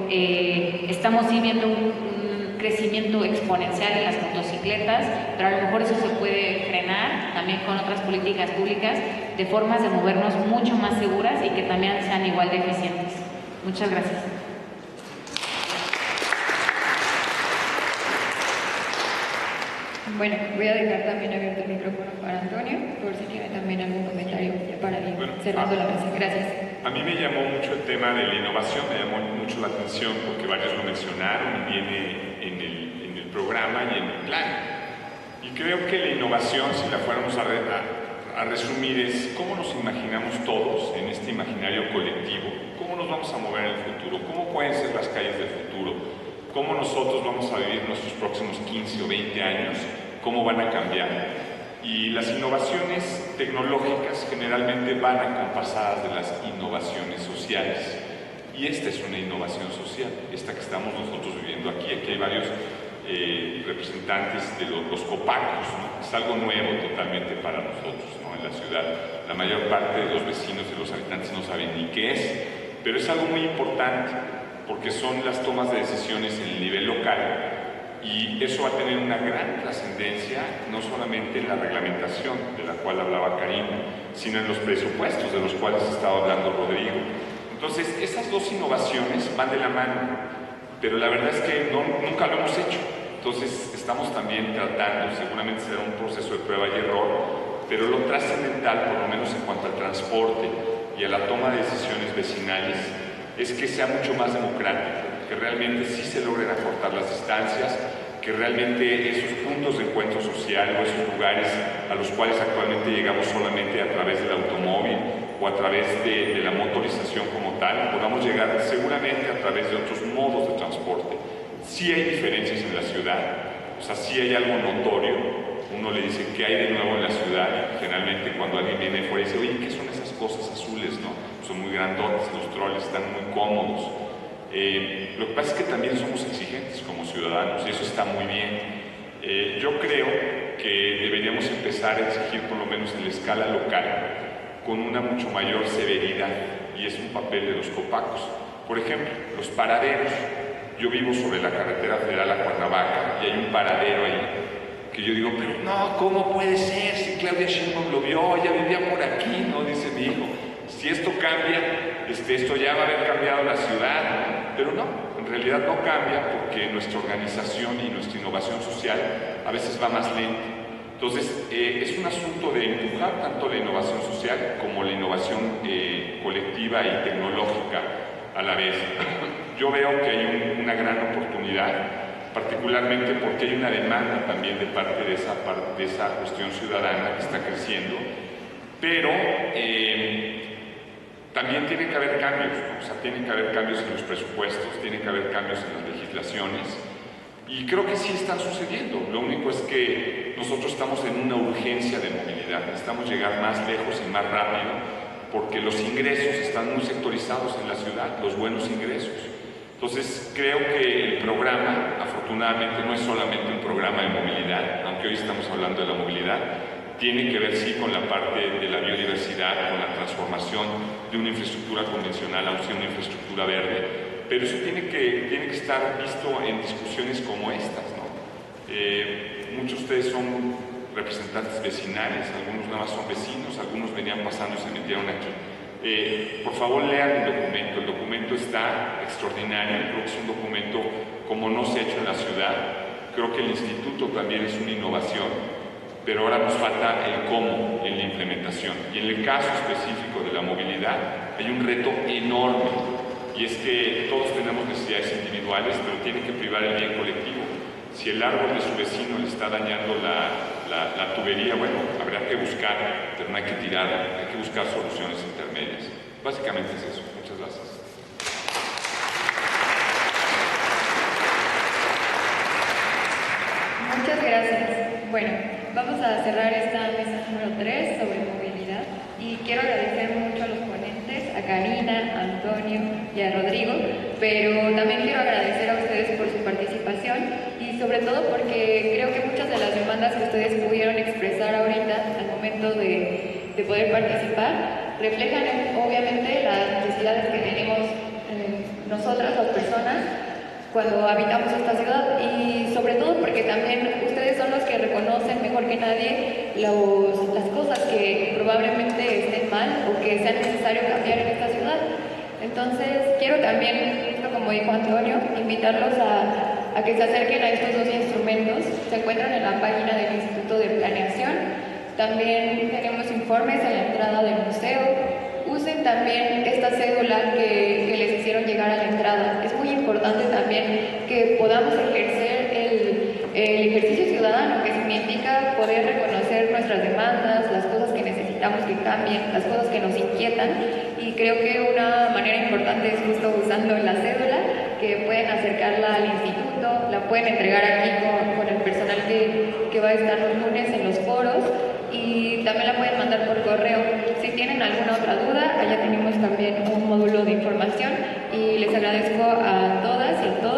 Estamos sí viendo un crecimiento exponencial en las motocicletas, pero a lo mejor eso se puede frenar también con otras políticas públicas de formas de movernos mucho más seguras y que también sean igual de eficientes. Muchas gracias. Bueno, voy a dejar también abierto el micrófono para Antonio, por si tiene también algún comentario para ir cerrando la mesa. Gracias. A mí me llamó mucho el tema de la innovación, me llamó mucho la atención porque varios lo mencionaron y viene en el programa y en el plan. Y creo que la innovación, si la fuéramos a resumir, es cómo nos imaginamos todos en este imaginario colectivo, cómo nos vamos a mover en el futuro, cómo pueden ser las calles del futuro, cómo nosotros vamos a vivir nuestros próximos 15 o 20 años, cómo van a cambiar. Y las innovaciones tecnológicas generalmente van acompasadas de las innovaciones sociales. Y esta es una innovación social, esta que estamos nosotros viviendo aquí. Aquí hay varios representantes de los copacos, ¿no? Es algo nuevo totalmente para nosotros, ¿no? En la ciudad, la mayor parte de los vecinos y los habitantes no saben ni qué es, pero es algo muy importante porque son las tomas de decisiones en el nivel local y eso va a tener una gran trascendencia no solamente en la reglamentación de la cual hablaba Karina, sino en los presupuestos de los cuales estaba hablando Rodrigo. Entonces, esas dos innovaciones van de la mano, pero la verdad es que nunca lo hemos hecho. Entonces, estamos también tratando, seguramente será un proceso de prueba y error, pero lo trascendental, por lo menos en cuanto al transporte y a la toma de decisiones vecinales, es que sea mucho más democrático, que realmente sí se logren acortar las distancias, que realmente esos puntos de encuentro social o esos lugares a los cuales actualmente llegamos solamente a través del automóvil o a través de la motorización como tal, podamos llegar seguramente a través de otros modos de transporte. Sí hay diferencias en la ciudad, o sea, sí hay algo notorio. Uno le dice, ¿qué hay de nuevo en la ciudad? Generalmente cuando alguien viene fuera y dice, oye, ¿qué son esas cosas azules, no? Son muy grandotes, los troles están muy cómodos. Lo que pasa es que también somos exigentes como ciudadanos y eso está muy bien. Yo creo que deberíamos empezar a exigir, por lo menos en la escala local, con una mucho mayor severidad, y es un papel de los copacos. Por ejemplo, los paraderos. Yo vivo sobre la carretera federal a Cuernavaca y hay un paradero ahí que yo digo, pero no, ¿cómo puede ser? Si Claudia Sheinbaum lo vio, ella vivía por aquí, ¿no? Dice mi hijo. Si esto cambia, esto ya va a haber cambiado la ciudad, pero no, en realidad no cambia porque nuestra organización y nuestra innovación social a veces va más lenta. Entonces, es un asunto de empujar tanto la innovación social como la innovación colectiva y tecnológica a la vez. Yo veo que hay una gran oportunidad, particularmente porque hay una demanda también de parte de esa cuestión ciudadana que está creciendo, pero también tiene que haber cambios, ¿no? O sea, tienen que haber cambios en los presupuestos, tienen que haber cambios en las legislaciones, y creo que sí están sucediendo. Lo único es que nosotros estamos en una urgencia de movilidad, necesitamos llegar más lejos y más rápido, porque los ingresos están muy sectorizados en la ciudad, los buenos ingresos. Entonces, creo que el programa, afortunadamente, no es solamente un programa de movilidad, aunque hoy estamos hablando de la movilidad, tiene que ver, sí, con la parte de la biodiversidad, con la transformación de una infraestructura convencional a una infraestructura verde, pero eso tiene que estar visto en discusiones como estas, ¿no? Muchos de ustedes son representantes vecinales, algunos nada más son vecinos, algunos venían pasando y se metieron aquí. Por favor, lean el documento está extraordinario, creo que es un documento como no se ha hecho en la ciudad, creo que el instituto también es una innovación, pero ahora nos falta el cómo en la implementación. Y en el caso específico de la movilidad hay un reto enorme, y es que todos tenemos necesidades individuales, pero tiene que privar el bien colectivo. Si el árbol de su vecino le está dañando la tubería, bueno, habrá que buscar, pero no hay que tirarla, hay que buscar soluciones intermedias. Básicamente es eso. Muchas gracias. Muchas gracias. Bueno, vamos a cerrar esta mesa número 3 sobre movilidad y quiero agradecer mucho a los ponentes, a Karina, a Antonio y a Rodrigo, pero también quiero agradecer a ustedes por su participación y sobre todo porque creo que muchas de las demandas que ustedes pudieron expresar ahorita al momento de poder participar reflejan obviamente las necesidades que tenemos nosotras las personas cuando habitamos esta ciudad y sobre todo porque también ustedes son los que reconocen mejor que nadie las cosas que probablemente estén mal o que sea necesario cambiar en esta ciudad. Entonces quiero también, como dijo Antonio, invitarlos a que se acerquen a estos dos instrumentos. Se encuentran en la página del Instituto de Planeación. También tenemos informes en la entrada del museo. Usen también esta cédula que les hicieron llegar a la entrada. Es muy importante también que podamos ejercer el ejercicio ciudadano, que significa poder reconocer nuestras demandas, las cosas que necesitamos que cambien, las cosas que nos inquietan. Y creo que una manera importante es justo usando la cédula, que pueden acercarla al instituto, la pueden entregar aquí con el personal que va a estar los lunes en los foros. Y también la pueden mandar por correo. Si tienen alguna otra duda, allá tenemos también un módulo de información y les agradezco a todas y a todos